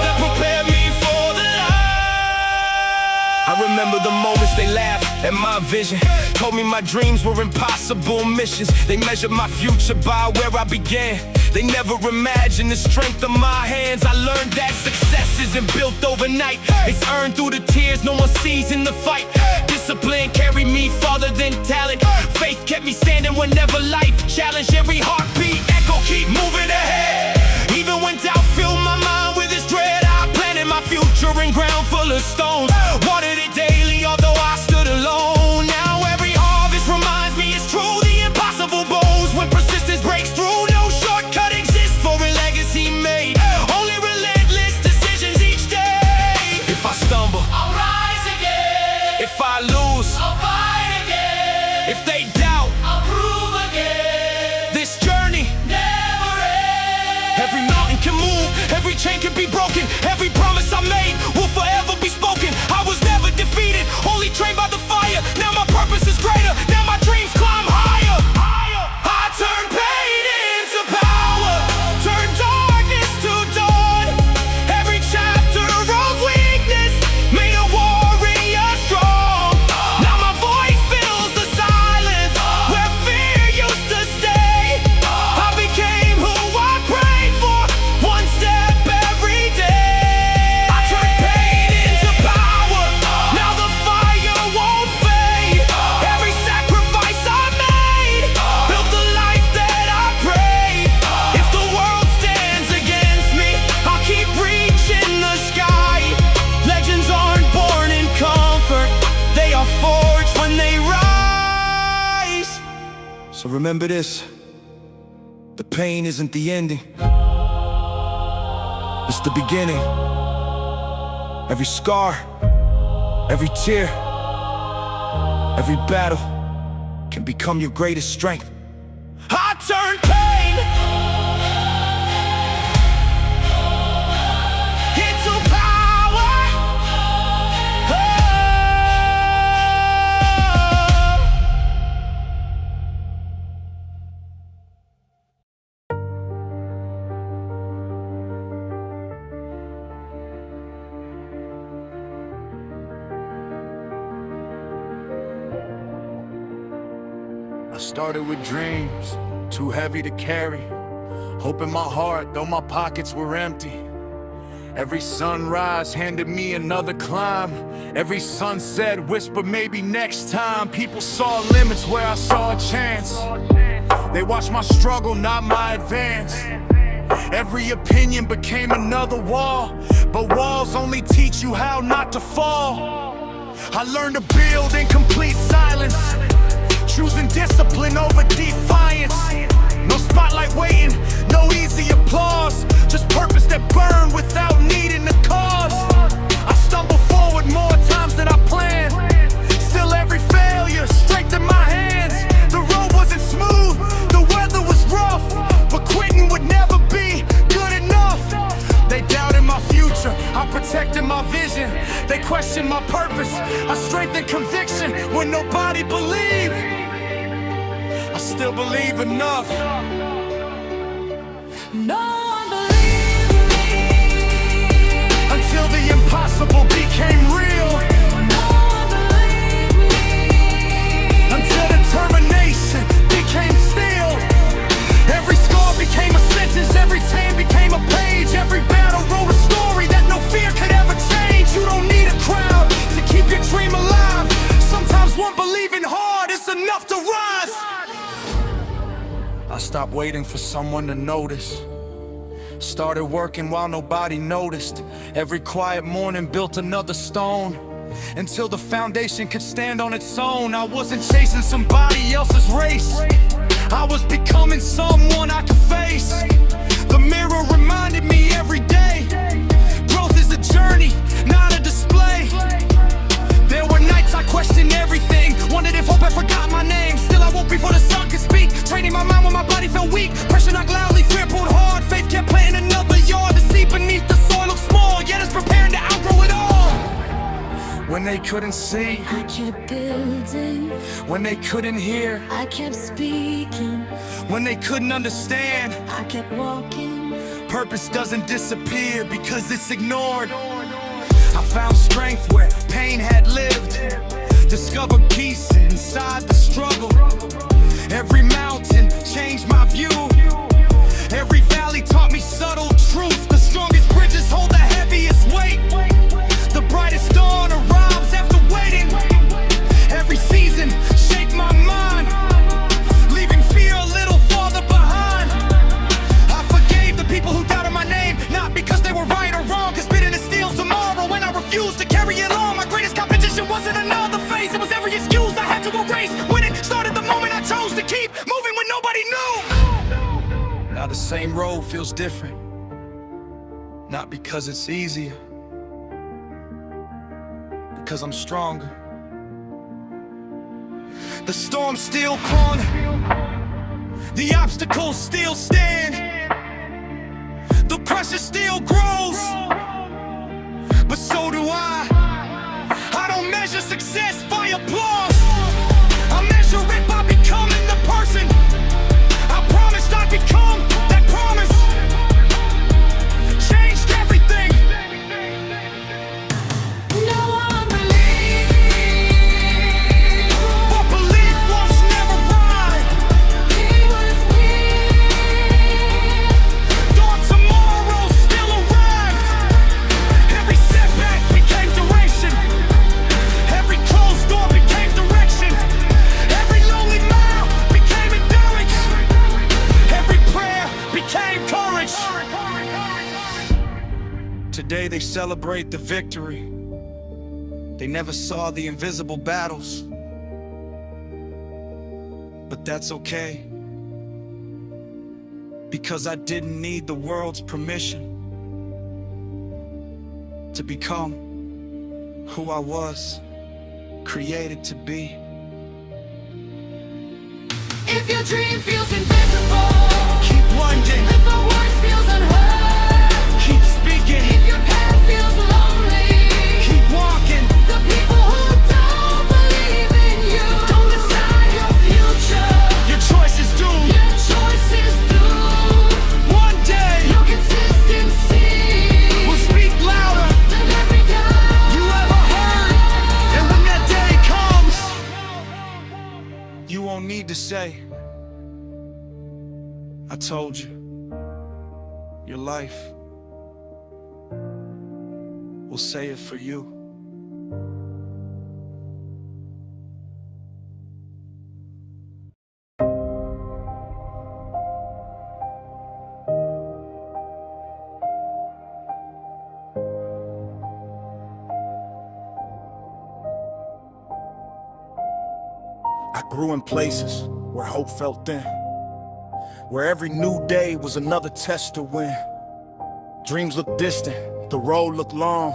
that prepared me for the light. I remember the moments they laughed at my vision, told me my dreams were impossible missions. They measured my future by where I began. They never imagined the strength of my hands. I learned that success isn't built overnight. It's earned through the tears no one sees in the fight. Discipline carried me farther than talent. Faith kept me standing whenever life challenged. Every heartbeat echo keep moving ahead. Even when doubt filled my mind with its dread, I planted my future in ground full of stones. Watered it daily although I stood alone. Now every harvest reminds me it's true. The impossible bows when persistence breaks through. No shortcut exists for a legacy made, only relentless decisions each day. If I stumble, I'll rise again. If I lose, I'll fight again. If they doubt, I'll prove again. remember this: the pain isn't the ending, it's the beginning. Every scar, every tear, every battle can become your greatest strength. I turn pain into power. I started with dreams, too heavy to carry. Hope in my heart, though my pockets were empty. Every sunrise handed me another climb. Every sunset whispered maybe next time. People saw limits where I saw a chance. They watched my struggle, not my advance. Every opinion became another wall, but walls only teach you how not to fall. I learned to build in complete silence, choosing discipline over defiance. No spotlight waiting, no easy applause, just purpose that burned without needing the cause. I stumble forward more times than I planned. Still every failure strengthened my hands. The road wasn't smooth, the weather was rough, but quitting would never be good enough. They doubted my future, I protected my vision. They questioned my purpose, I strengthened conviction when nobody believed. I still believe enough. No one believed me until the impossible became real. No one believed me Until determination became steel. Every scar became a sentence, every tan became a page. Every battle wrote a story that no fear could ever change. You don't need a crowd to keep your dream alive. Sometimes one believing hard is enough to rise. I stopped waiting for someone to notice. Started working while nobody noticed. Every quiet morning built another stone, until the foundation could stand on its own. I wasn't chasing somebody else's race, I was becoming someone I could face. The mirror reminded me every day, growth is a journey, not a display. There were nights I questioned everything, wondered if hope had forgot my name. Still I woke before the sun could speak, training my mind when my body felt weak. Pressure knocked loudly, fear pulled hard. Faith kept planting another yard. The seed beneath the soil looked small, yet it's preparing to outgrow it all. When they couldn't see, I kept building. when they couldn't hear, I kept speaking. when they couldn't understand. I kept walking. Purpose doesn't disappear because it's ignored. I found strength where pain had lived, discovered peace inside the struggle. Every mountain changed my view, every valley taught me subtle truth. The strongest bridges hold the heaviest weight, the brightest dawn arrives after waiting. Every season shaped my mind, leaving fear a little farther behind. I forgave the people who doubted my name, not because they were right or wrong, cause bitterness steals tomorrow. When I refused to carry it on, my greatest competition wasn't another phase, it was every excuse I had to erase. When it started the moment I chose to keep moving when nobody knew. Now the same road feels different, not because it's easier, because I'm stronger. The storms still come, the obstacles still stand, the pressure still grows, but so do I. I don't measure success by applause, I measure it by becoming the person I promised I'd become. That promise changed everything. No one believed me. But belief was never right. He was here. Thought tomorrow still arrived. Every setback became duration, every closed door became direction, every lonely mile became endurance, every prayer became courage. Today they celebrate the victory, they never saw the invisible battles, but that's okay. because I didn't need the world's permission to become who I was created to be. If your dream feels invisible, Keep lunging, if a word feels unheard, keep speaking, if your path feels lonely, keep walking. the people who don't believe in you don't decide your future. Your choice is doomed. Your choice is doomed. One day Your consistency will speak louder than every doubt you ever heard. And when that day comes, you won't need to say, I told you. Your life will say it for you. I grew in places where hope felt thin, where every new day was another test to win. Dreams looked distant, the road looked long,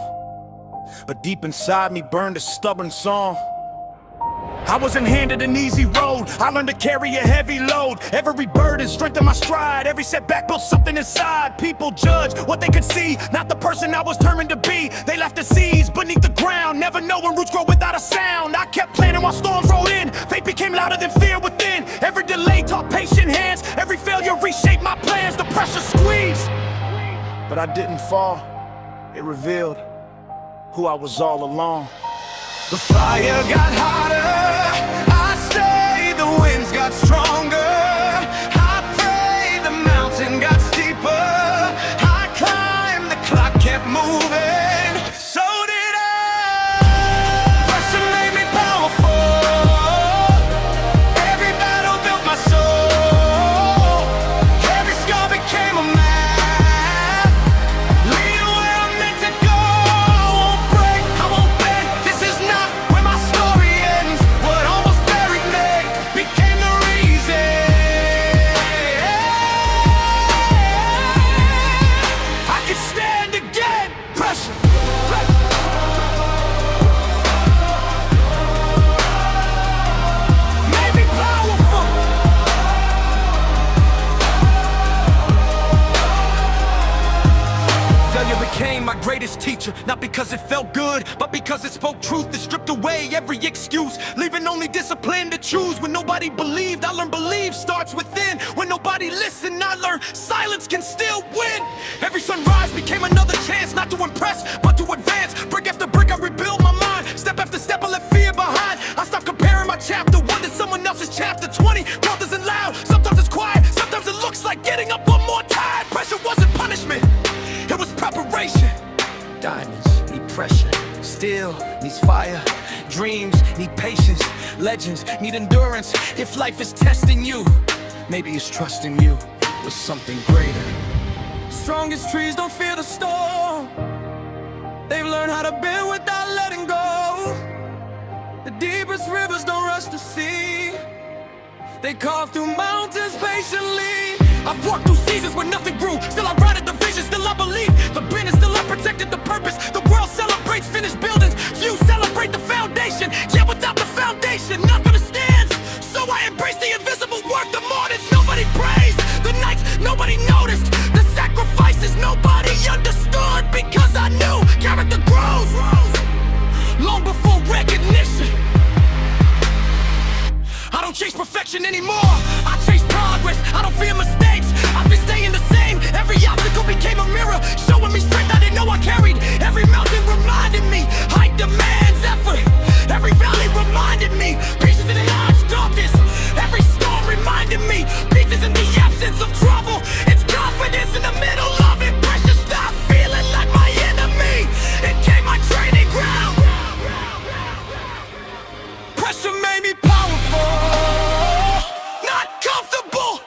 but deep inside me burned a stubborn song. I wasn't handed an easy road, I learned to carry a heavy load. Every burden strengthened my stride, every setback built something inside. People judge what they could see, not the person I was determined to be. They left the seeds beneath the ground, never knowing roots grow without a sound. I kept planting while storms rolled in, faith became louder than fear within. Every delay taught patient hands, every failure reshaped my plans. The pressure squeezed, but I didn't fall. It revealed who I was all along. The fire got hotter, I stayed, the winds got stronger. I prayed, the mountain got steeper. I climbed, the clock kept moving. So did I. Pressure made me powerful. Every battle built my soul. Every scar became a map, leading where I'm meant to go. I won't break, I won't bend. This is not where my story ends. What almost buried me became the reason I could stand again. Pressure made me powerful. Failure became my greatest teacher, not because it felt good, but because it spoke truth. It stripped away every excuse, leaving only discipline to choose. When nobody believed, I learned believe starts within. When nobody listened, I learned silence can still win. Every sunrise became another chance, not to impress, but to advance. Brick after brick, I rebuild my mind. Step after step, I left fear behind. I stopped comparing my chapter 1 to someone else's chapter 20. Growth isn't loud, sometimes it's quiet, sometimes it looks like getting up one more time. Pressure wasn't punishment, it was preparation. Diamonds need pressure, steel needs fire. Dreams need patience, legends need endurance. If life is testing you, maybe it's trusting you with something greater. Strongest trees don't fear the storm. They've learned how to bend without letting go. The deepest rivers don't rush the sea. They carve through mountains patiently. I've walked through seasons where nothing grew. Still I ride at the vision, still I believe. The pen is still unprotected, the purpose. The world celebrates finished buildings. Few celebrate the foundation. Yeah, without the foundation, nothing stands. So I embrace the invisible work. The mornings nobody praised, the nights nobody noticed, the sacrifices nobody understood. Because I knew character grows long before recognition. I don't chase perfection anymore, I chase progress. I don't fear mistakes, I've been staying the same. Every obstacle became a mirror, showing me strength I didn't know I carried. Every mountain reminded me, height demands effort. Every valley reminded me, patience in the odds darkness. Every storm reminded me, peace is in the absence of trouble. It's confidence in the middle of it. Pressure stopped feeling like my enemy, it became my training ground. Pressure made me powerful, not comfortable.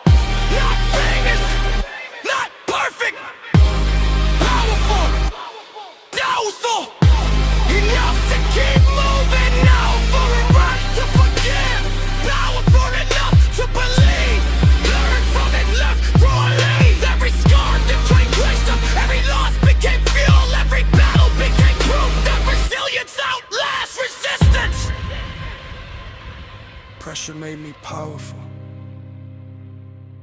very powerful.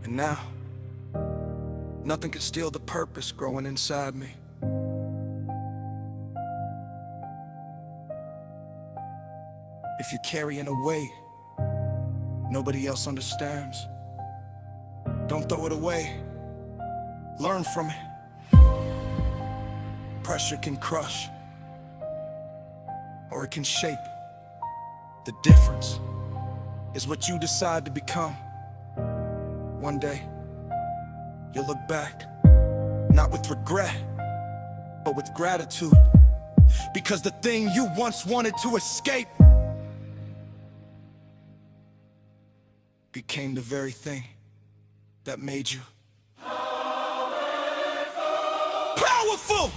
And now, nothing can steal the purpose growing inside me. If you're carrying a weight nobody else understands, don't throw it away. Learn from it. Pressure can crush, or it can shape. The difference is what you decide to become. One day, you'll look back, not with regret, but with gratitude. Because the thing you once wanted to escape became the very thing that made you powerful!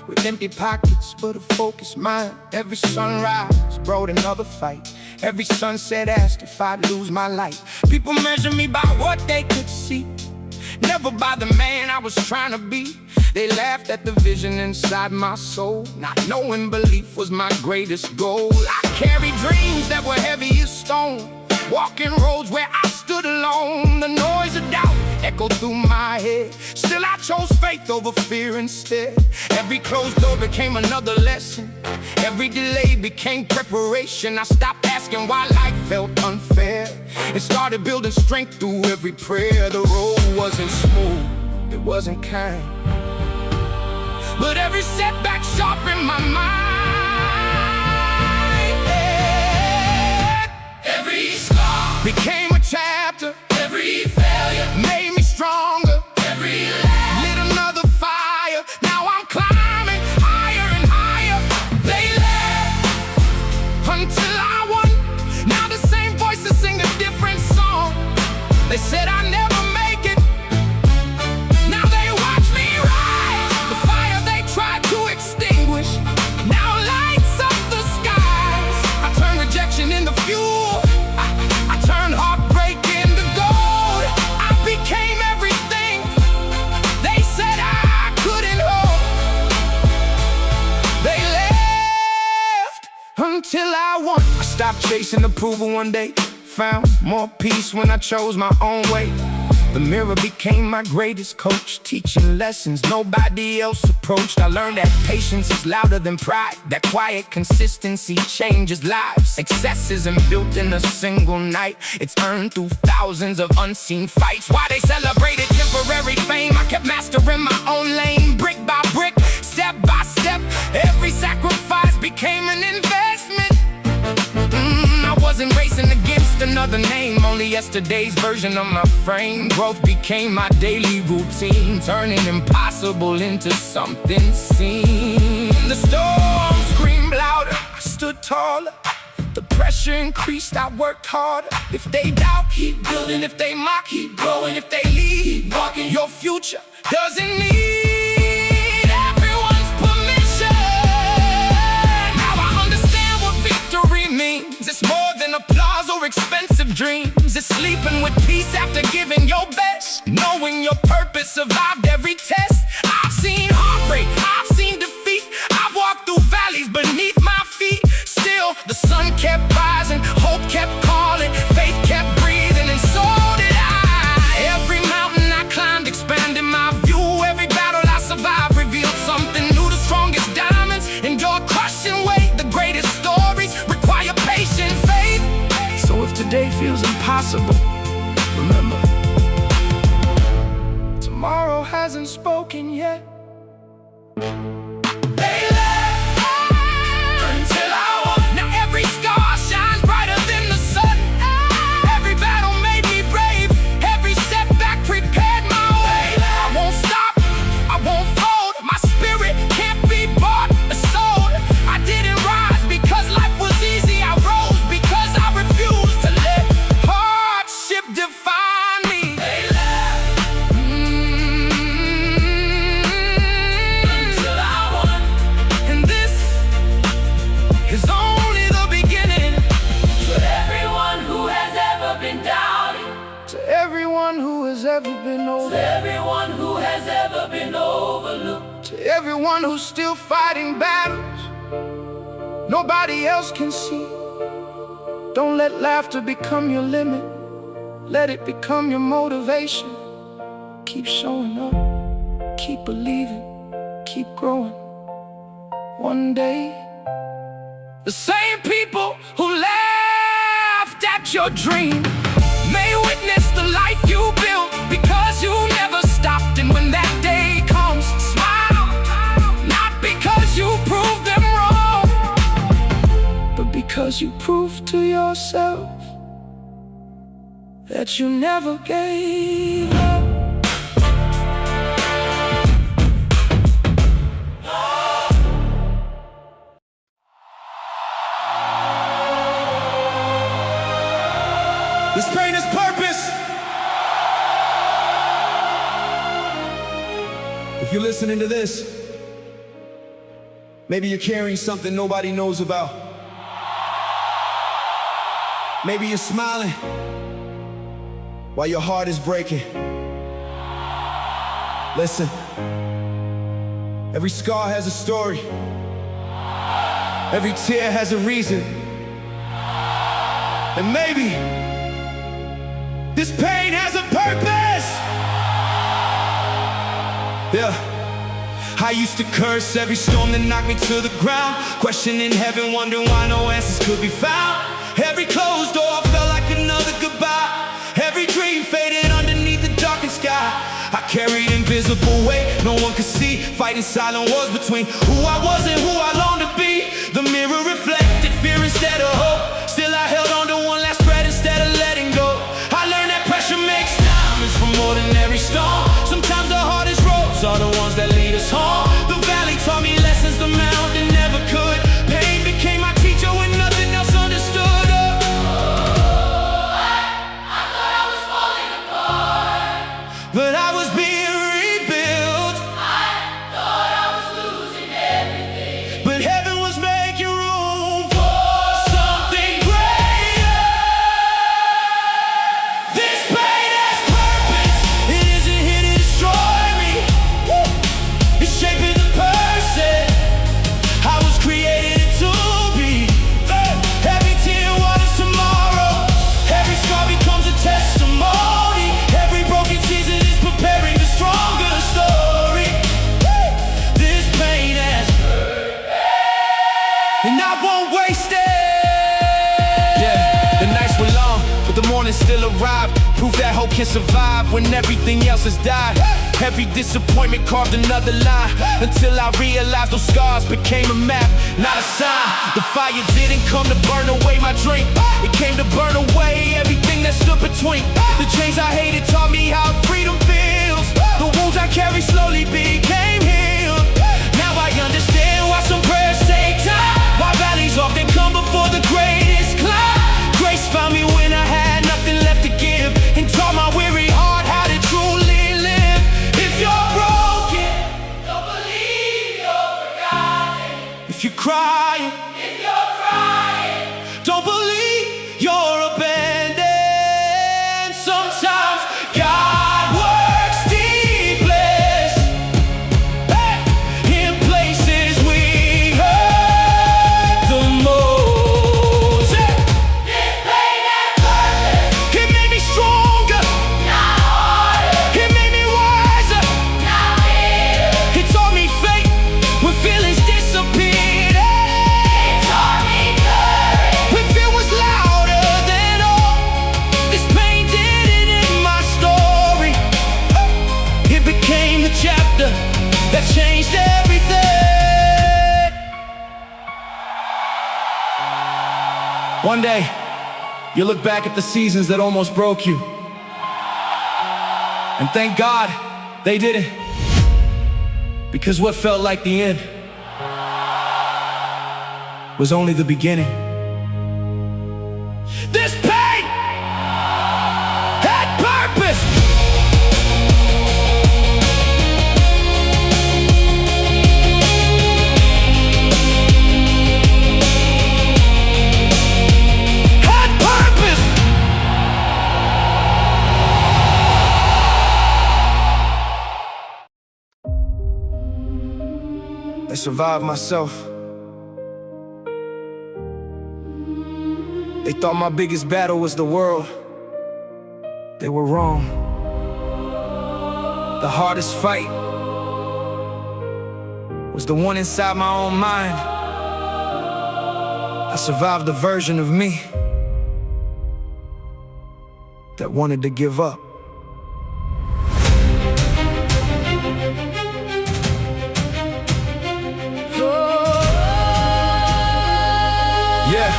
With empty pockets but a focused mind. Every sunrise brought another fight. Every sunset asked if I'd lose my light. People measure me by what they could see, never by the man I was trying to be. They laughed at the vision inside my soul, not knowing belief was my greatest goal. I carried dreams that were heavy as stone, walking roads where I stood alone. The noise of doubt echoed through my head, still I chose faith over fear instead. Every closed door became another lesson, every delay became preparation. I stopped asking why life felt unfair and started building strength through every prayer. The road wasn't smooth, it wasn't kind, but every setback sharpened my mind. Every scar became a chapter, every failure made me stronger, every laugh lit another fire. Now I'm climbing higher and higher. They laughed until I won. Now the same voices sing a different song. They said I never make it, now they watch me rise. The fire they tried to extinguish now lights up the skies. I turn rejection into fuel, I turned heartbreak into gold. I became everything they said I couldn't hold. They left until I won. I stopped chasing approval one day, found more peace when I chose my own way. The mirror became my greatest coach, teaching lessons nobody else approached. I learned that patience is louder than pride, that quiet consistency changes lives. Success isn't built in a single night, it's earned through thousands of unseen fights. While they celebrated temporary fame, I kept mastering my own lane. Brick by brick, step by step, every sacrifice became an investment. I wasn't racing against another name, only yesterday's version of my frame. Growth became my daily routine, turning impossible into something seen. The storm screamed louder, I stood taller. The pressure increased, I worked harder. If they doubt, keep building. If they mock, keep growing. If they leave, keep walking. Your future doesn't need everyone's permission. Now I understand what victory means. It's more than applause or expensive dreams. It's sleeping with peace after giving your best, knowing your purpose survived every test. I've seen heartbreak, I've seen defeat, I've walked through valleys beneath my feet. Still, the sun kept rising, hope kept calling, faith kept breathing, and so did I. Every mountain I climbed expanded my view. Every battle I survived revealed something new. The strongest diamonds endure crushing weight. The greatest stories require patient faith. So if today feels impossible. Remember, tomorrow hasn't spoken yet. They left until I won. Now every scar shines brighter than the sun. Every battle made me brave. Every setback prepared my way. I won't stop, I won't fold. My spirit can't be bought or sold. I didn't rise because life was easy. I rose because I refused to let hardship define me. They left until I won. And this is only the beginning. To everyone who has ever been doubted, To everyone who has ever been to over, everyone who has ever been overlooked, to everyone who's still fighting battles nobody else can see. Don't let laughter become your limit. Let it become your motivation. Keep showing up, keep believing, keep growing. One day, the same people who laughed at your dream may witness the life you built, because you never stopped. And when that day comes, smile, not because you proved them wrong, but because you proved to yourself that you never gave up. This pain is purpose. If you're listening to this, maybe you're carrying something nobody knows about. Maybe you're smiling while your heart is breaking. Listen, every scar has a story. Every tear has a reason. And maybe this pain has a purpose. Yeah. I used to curse every storm that knocked me to the ground, questioning heaven, wondering why no answers could be found. Every closed door felt like another goodbye. Every dream faded underneath the darkened sky. I carried invisible weight no one could see, fighting silent wars between who I was and who I longed to be. The mirror reflected fear instead of hope. Still I held on to one last thread instead of letting go. I learned that pressure makes diamonds from ordinary stone. Sometimes the hardest roads are the ones that lead us home. The valley taught me lessons the mountain never could. Pain became my teacher when nothing else understood. I thought I was falling apart. But I was being rebuilt. I thought I was losing everything. But heaven was making room for something greater. This pain has purpose. It isn't here to destroy me. It's shaping the person I was created to be. Every tear waters tomorrow. Every scar becomes a testimony. Every broken season is preparing a stronger story. This pain has purpose, and I won't waste it. Yeah, the nights were long, but the morning still arrived. Proof that hope can survive when everything else has died. Every disappointment carved another line, until I realized those scars became a map, not a sign. The fire didn't come to burn away my dream. It came to burn away everything that stood between. The chains I hated taught me how freedom feels. The wounds I carry slowly became healed. Now I understand why some prayers take time, why valleys often come before the greatest climb. Grace found me when I had nothing left to give, and taught my weary heart how to truly live. If you're broken, Don't believe you're forgotten. if you're crying, If you're crying, don't believe you're abandoned. Sometimes One day, you look back at the seasons that almost broke you, and thank God they didn't, because what felt like the end was only the beginning. This pain had purpose. Had purpose. I survived myself. They thought my biggest battle was the world. They were wrong. The hardest fight was the one inside my own mind. I survived the version of me that wanted to give up. Yeah.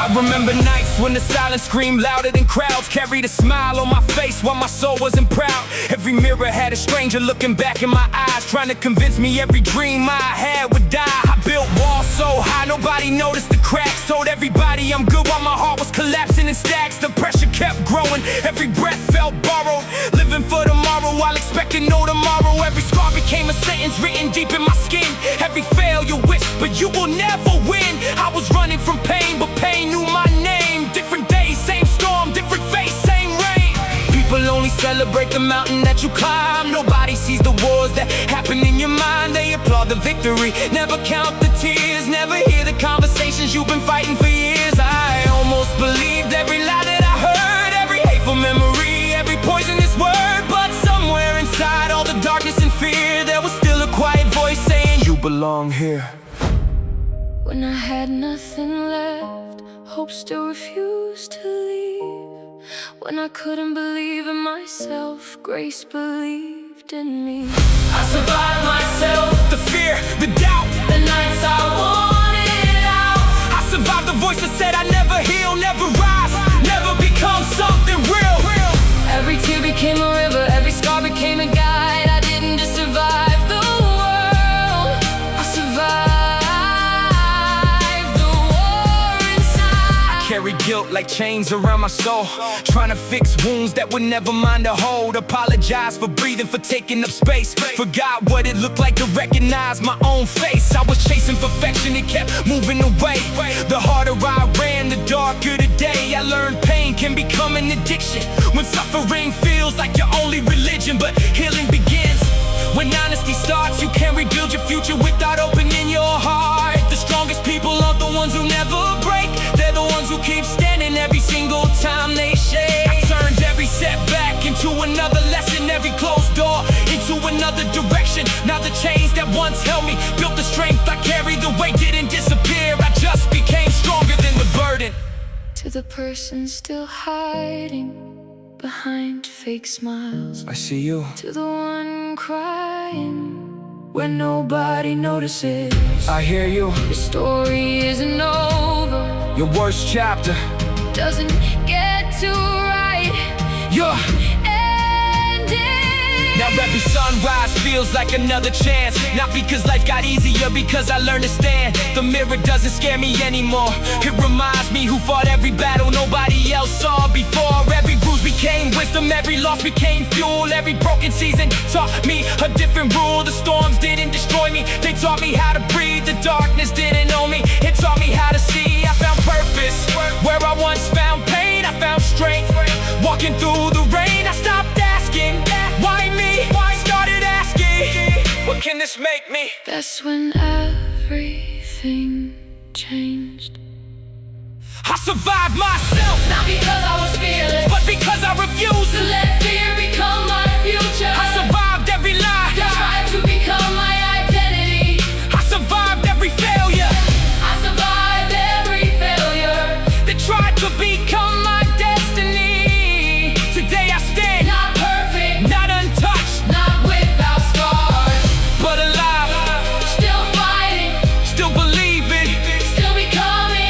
I remember nights when the silence screamed louder than crowds, carried a smile on my face while my soul wasn't proud. Every mirror had a stranger looking back in my eyes, trying to convince me every dream I had would die. I built walls so high nobody noticed the cracks, told everybody I'm good while my heart was collapsing in stacks. The pressure kept growing, every breath felt borrowed, living for tomorrow while expecting no tomorrow. Every scar became a sentence written deep in my skin. Every failure whispered, you will never win. I was running from pain, but pain knew my name. Different days, same storm, different face, same rain. People only celebrate the mountain that you climb. Nobody sees the wars that happen in your mind. They applaud the victory, never count the tears, never hear the conversations you've been fighting for years. I almost believed every lie that I heard, every hateful memory, every poisonous word. But somewhere inside all the darkness and fear, there was still a quiet voice saying, you belong here. When I had nothing left, hope still refused to leave. When I couldn't believe in myself, grace believed in me. I survived myself, the fear, the doubt, the nights I wanted out. I survived the voice that said I never heal, never rise, never become something real. Every tear became a river, every scar became a guide. I didn't just survive the world, I survived the war inside. Carry guilt like chains around my soul, trying to fix wounds that would never mind to hold. Apologize for breathing, for taking up space. Forgot what it looked like to recognize my own face. I was chasing perfection, it kept moving away. The harder I ran, the darker the day. I learned pain can become an addiction, when suffering feels like your only religion. But healing begins when honesty starts. You can't rebuild your future without opening your heart. The strongest people aren't the ones who never break, they're the ones who keep standing every single time they shake. I turned every setback into another lesson, every closed door into another direction. Now the chains that once held me built the strength I carry. The weight didn't disappear, I just became stronger than the burden. To the person still hiding behind fake smiles, I see you. to the one crying when nobody notices. I hear you. The story isn't over, Your worst chapter. doesn't get to write. You're now every sunrise feels like another chance. Not because life got easier, because I learned to stand. The mirror doesn't scare me anymore, it reminds me who fought every battle nobody else saw before. Every bruise became wisdom, every loss became fuel. Every broken season taught me a different rule. The storms didn't destroy me, they taught me how to breathe. The darkness didn't know me, it taught me how to see. I found purpose where I once found pain. I found strength walking through the rain. I stopped asking, why me? Started asking, what can this make me? That's when everything changed. I survived myself, Not because I was fearless, but because I refused to let fear become my future. I survived every lie, Tried to become my identity. I survived every failure, I survived every failure. that tried to become my destiny. Today I stand, Not perfect, not untouched, not without scars. but alive, Still fighting, still believing. still becoming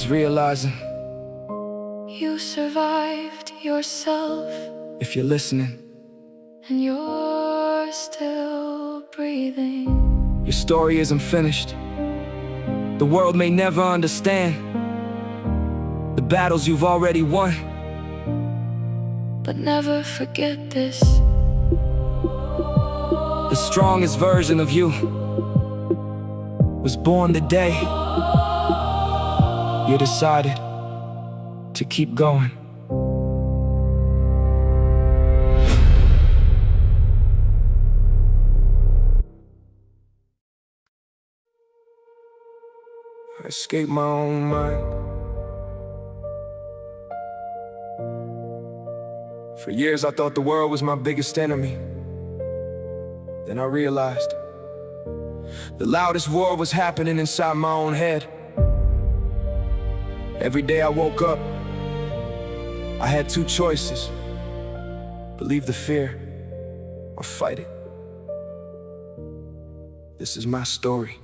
is realizing You survived yourself, if you're listening, and you're still breathing. your story isn't finished. The world may never understand the battles you've already won. But never forget this. The strongest version of you was born the day you decided to keep going. I escaped my own mind. For years I thought the world was my biggest enemy. Then I realized the loudest war was happening inside my own head. Every day I woke up, I had two choices: believe the fear or fight it. This is my story.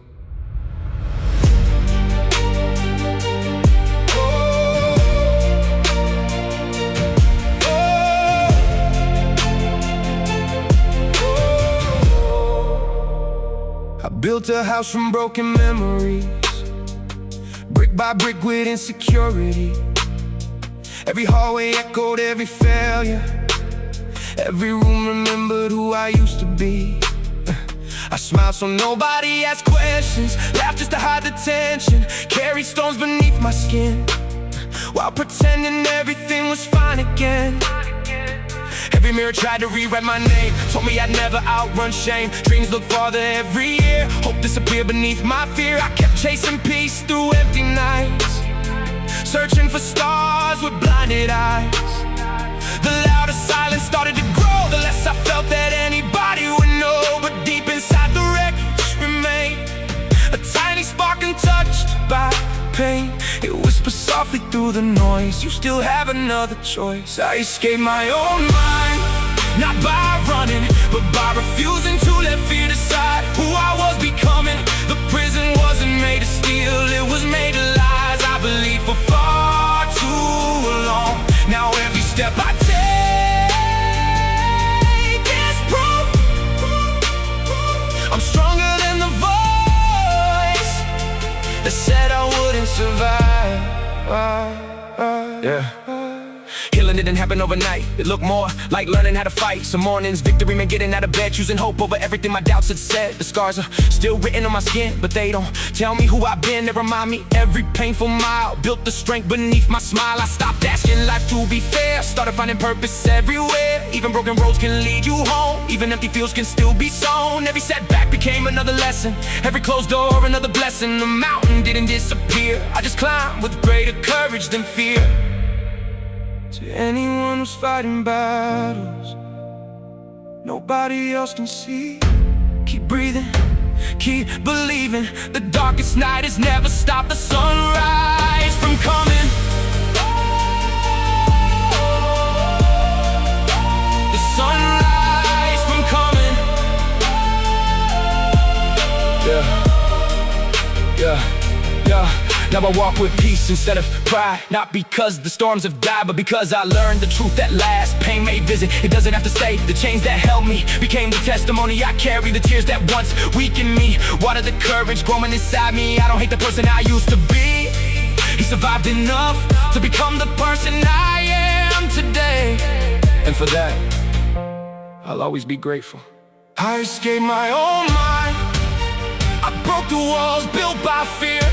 I built a house from broken memories, brick by brick with insecurity. Every hallway echoed every failure, every room remembered who I used to be. I smiled so nobody asked questions, laughed just to hide the tension, carried stones beneath my skin, while pretending everything was fine again. Every mirror tried to rewrite my name, told me I'd never outrun shame. Dreams look farther every year, hope disappeared beneath my fear. I kept chasing peace through empty nights, searching for stars with blinded eyes. The louder silence started to grow, the less I felt that anybody would know. But deep inside the wreckage remained a tiny spark untouched by pain. It whispers softly through the noise, you still have another choice. I escaped my own mind, not by running, but by refusing to let fear decide who I was becoming. The prison wasn't made of steel, it was made of lies I believed for far too long. Now every step I take is proof I'm stronger than the voice that said I wouldn't survive. Healing didn't happen overnight. It looked more like learning how to fight. Some mornings victory meant getting out of bed, choosing hope over everything my doubts had said. The scars are still written on my skin, but they don't tell me who I've been. They remind me every painful mile built the strength beneath my smile. I stopped asking life to be fair, started finding purpose everywhere. Even broken roads can lead you home, even empty fields can still be sown. Every setback became another lesson, every closed door another blessing. The mountain didn't disappear, I just climbed with greater courage than fear. To anyone who's fighting battles nobody else can see, keep breathing, keep believing. The darkest night has never stopped the sunrise from coming. The sunrise from coming. Yeah. Now I walk with peace instead of pride, not because the storms have died, but because I learned the truth that lasts. Pain may visit, it doesn't have to stay. The chains that held me became the testimony I carry. The tears that once weakened me water the courage growing inside me. I don't hate the person I used to be. He survived enough to become the person I am today, and for that I'll always be grateful. I escaped my own mind, I broke the walls built by fear.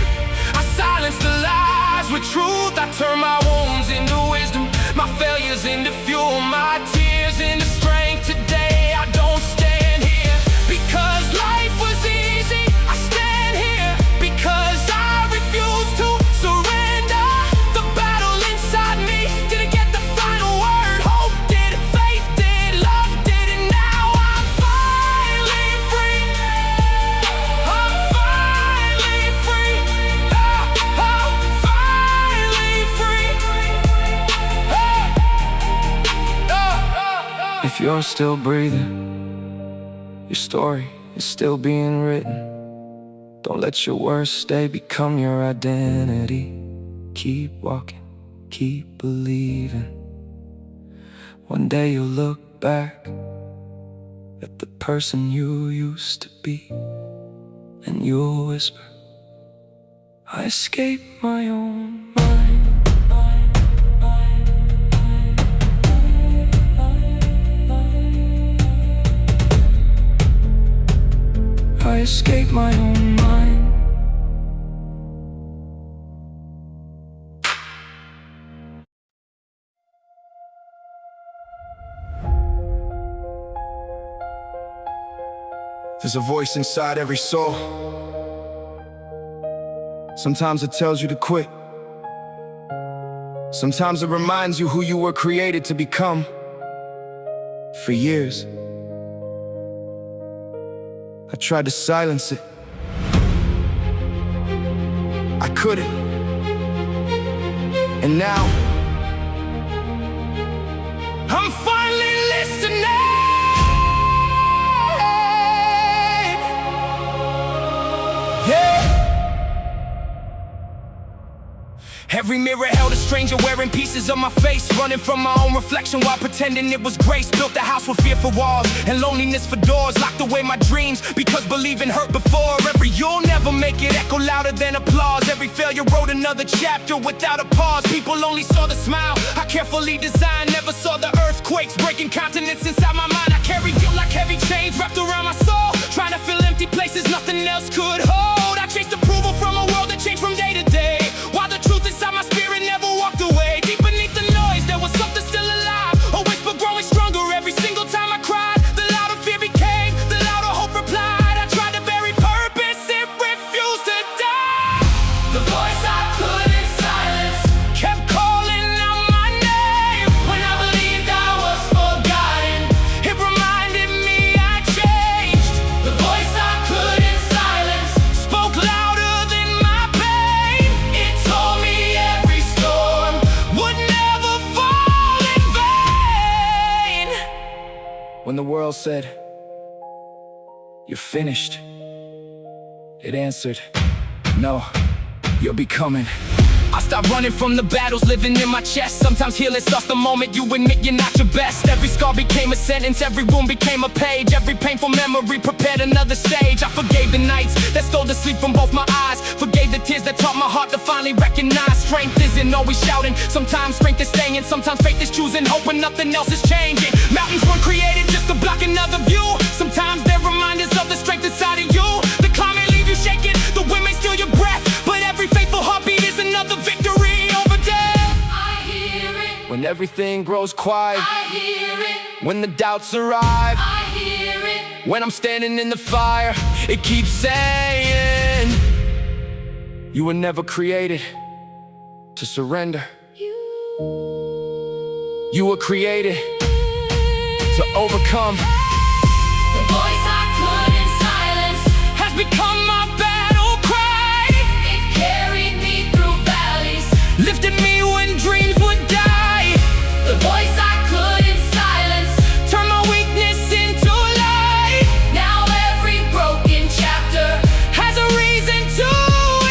I silenced the lies with truth, I turned my wounds into wisdom, my failures into fuel, my tears into strength. Today I don't stand here because life was easy, I stand here because I refuse to surrender. The battle inside me didn't get the final word. Hope did, faith did, love did, and now I'm finally free. I'm finally free. If you're still breathing, your story is still being written. Don't let your worst day become your identity. keep walking, keep believing. One day you'll look back at the person you used to be, and you'll whisper, I escaped my own mind. I escaped my own mind. There's a voice inside every soul. Sometimes it tells you to quit. Sometimes it reminds you who you were created to become. For years, I tried to silence it. I couldn't. And now, I'm finally listening. Yeah. Every mirror held a stranger wearing pieces of my face, running from my own reflection while pretending it was grace. Built a house with fearful walls and loneliness for doors. Locked away my dreams because believing hurt before. Every you'll never make it echo louder than applause. Every failure wrote another chapter without a pause. People only saw the smile I carefully designed, never saw the earthquakes breaking continents inside my mind. I carry guilt like heavy chains wrapped around my soul, trying to fill empty places nothing else could hold. I chased approval from a world that changed from day to day, while the truth inside my spirit never walked away. Deep beneath the noise, there was something still alive, a whisper growing stronger every single time I cried. The louder fear became, the louder hope replied. I tried to bury purpose, it refused to die. The voice I couldn't silence kept calling out my name. When I believed I was forgotten, it reminded me I changed. The voice I couldn't silence spoke louder than my pain. It told me every storm would never fall in vain. When the world said, you're finished, it answered, no, you're becoming. I stopped running from the battles living in my chest. Sometimes healing starts the moment you admit you're not your best. Every scar became a sentence, every wound became a page. Every painful memory prepared another stage. I forgave the nights that stole the sleep from both my eyes, forgave the tears that taught my heart to finally recognize strength isn't always shouting. Sometimes strength is staying, sometimes faith is choosing hope when nothing else is changing. Mountains weren't created just to block another view. Sometimes they're reminders of the strength inside of you. The climb may leave you shaking, the wind may steal your breath, but every faithful heartbeat is another victory over death. I hear it, When everything grows quiet, I hear it, when the doubts arrive, I hear it. when I'm standing in the fire, it keeps saying, you were never created to surrender. You were created to overcome. The voice I couldn't silence Has become my battle cry, it carried me through valleys. lifted me when dreams would die. The voice I couldn't silence Turn my weakness into light. now every broken chapter Has a reason to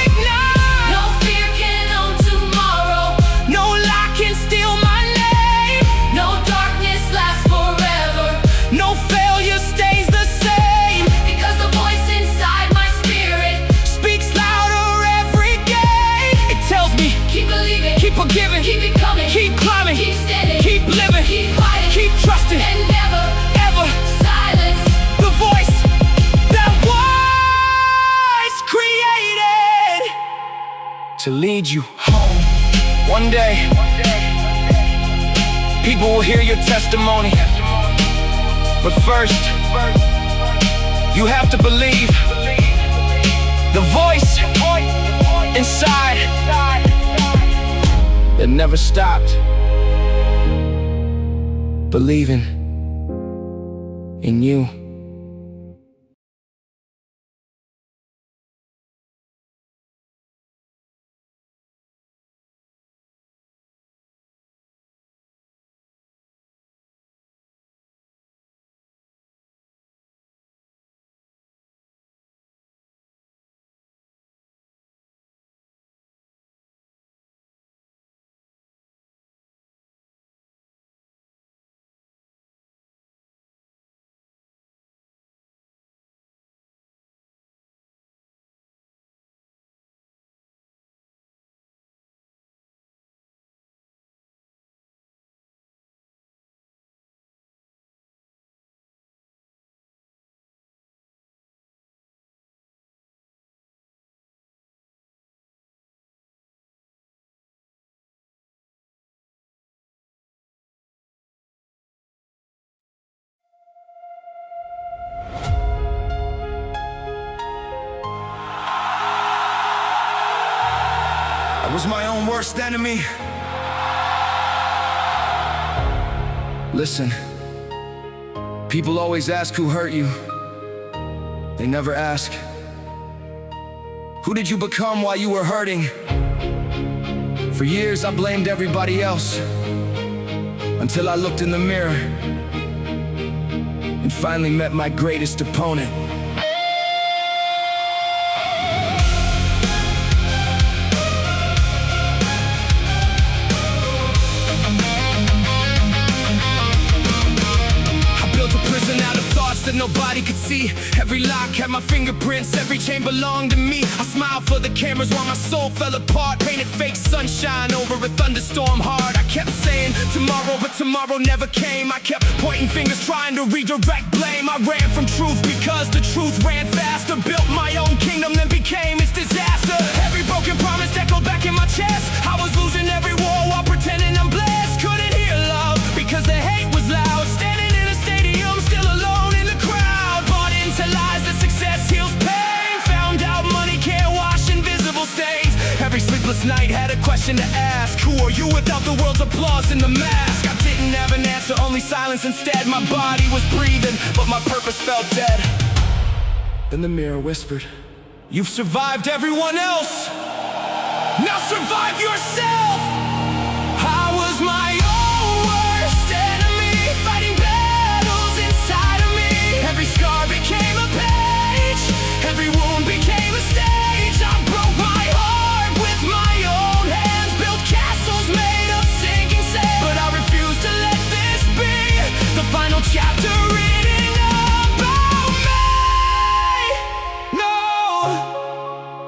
ignite. no fear can own tomorrow. No lie can steal my name. No darkness lasts forever No failure stays the same. because the voice inside my spirit Speaks louder every day. It tells me, keep believing, keep forgiving, keep becoming, keep climbing, keep standing, keep living, keep fighting, keep trusting, and never ever. silence. The voice that was created To lead you home. One day, people will hear your testimony. But first, you have to believe the voice inside that never stopped believing in you. I was my own worst enemy. Listen, people always ask who hurt you. They never ask, who did you become while you were hurting? For years I blamed everybody else, until I looked in the mirror and finally met my greatest opponent. That nobody could see. Every lock had my fingerprints, every chain belonged to me. I smiled for the cameras while my soul fell apart. Painted fake sunshine over a thunderstorm hard. I kept saying tomorrow, but tomorrow never came. I kept pointing fingers, trying to redirect blame. I ran from truth because the truth ran faster. Built my own kingdom, then became its disaster. Every broken promise echoed back in my chest. I was losing every war while pretending I'm blessed. Couldn't hear love because the hate was loud. Standing in a stadium, still alone in the crowd. Bought into lies that success heals pain. Found out money can't wash invisible stains. Every sleepless night had a question to ask. Who are you without the world's applause in the mask? I didn't have an answer, only silence instead. My body was breathing, but my purpose felt dead. Then the mirror whispered, you've survived everyone else, now survive yourself. I was my own worst enemy, fighting battles inside of me. Every scar became a page, every wound became a stage. I broke my heart with my own hands, built castles made of sinking sand. But I refuse to let this be the final chapter written about me. No,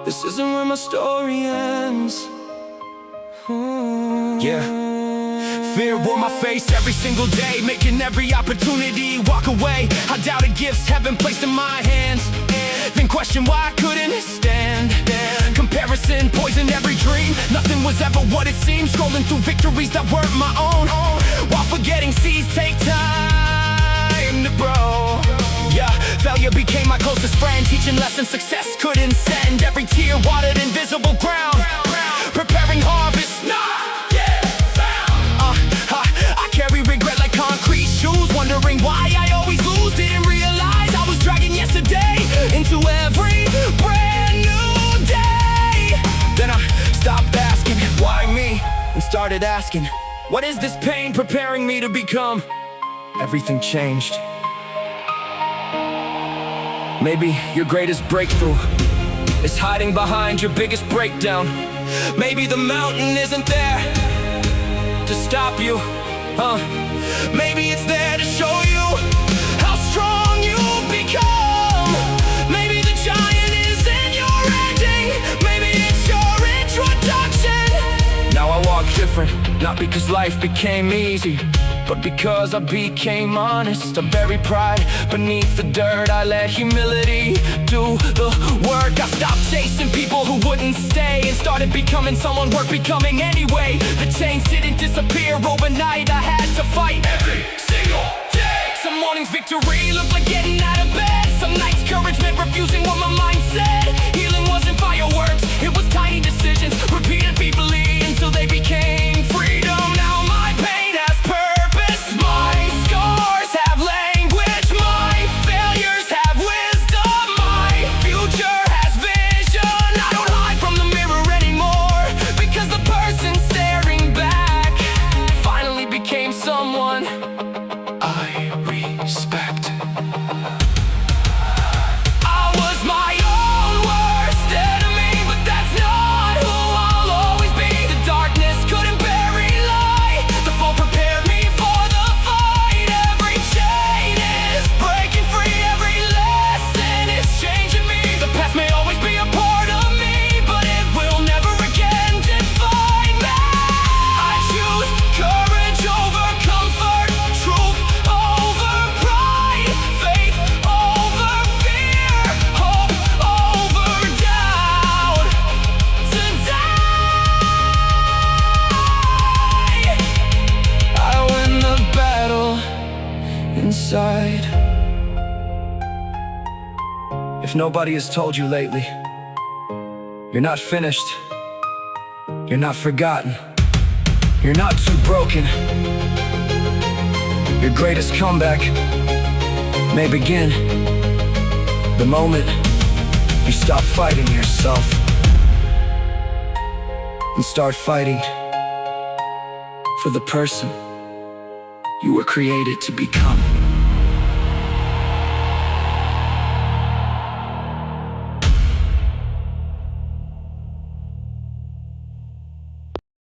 this isn't where my story ends. Yeah. Fear wore my face every single day, making every opportunity walk away. I doubted gifts heaven placed in my hands, then questioned why I couldn't stand. Comparison poisoned every dream. Nothing was ever what it seemed. Scrolling through victories that weren't my own, while forgetting seeds take time to grow. Yeah, failure became my closest friend, teaching lessons success couldn't send. Every tear watered invisible ground, preparing harvest not yet found. I carry regret like concrete shoes, wondering why I always lose. Didn't realize I was dragging yesterday into every brand new day. Then I stopped asking, why me? And started asking, what is this pain preparing me to become? Everything changed. Maybe your greatest breakthrough is hiding behind your biggest breakdown. Maybe the mountain isn't there to stop you, maybe it's there to show you how strong you'll become. Maybe the giant isn't your ending, maybe it's your introduction. Now I walk different, not because life became easy, but because I became honest. I buried pride beneath the dirt. I let humility do the work. I stopped chasing people who wouldn't stay and started becoming someone worth becoming anyway. The chains didn't disappear overnight. I had to fight every single day. Some mornings victory looked like getting out of bed. Some nights courage meant refusing what my mind said. Healing wasn't fireworks, it was tiny decisions, repeated faithfully until they became freedom. Now my pain has purpose, my scars have language, my failures have wisdom, my future has vision. I don't hide from the mirror anymore, because the person staring back finally became someone I respect. I was my own worst enemy, but that's not who I'll always be. The darkness couldn't bury light, the fall prepared me for the fight. Every chain is breaking free, every lesson is changing me. The past may always be a part of me, but it will never again define me. I choose courage over comfort, truth over pride, faith over fear, hope over doubt. Today I win the battle inside. If nobody has told you lately, you're not finished, You're not forgotten. You're not too broken. Your greatest comeback may begin the moment you stop fighting yourself and start fighting for the person you were created to become.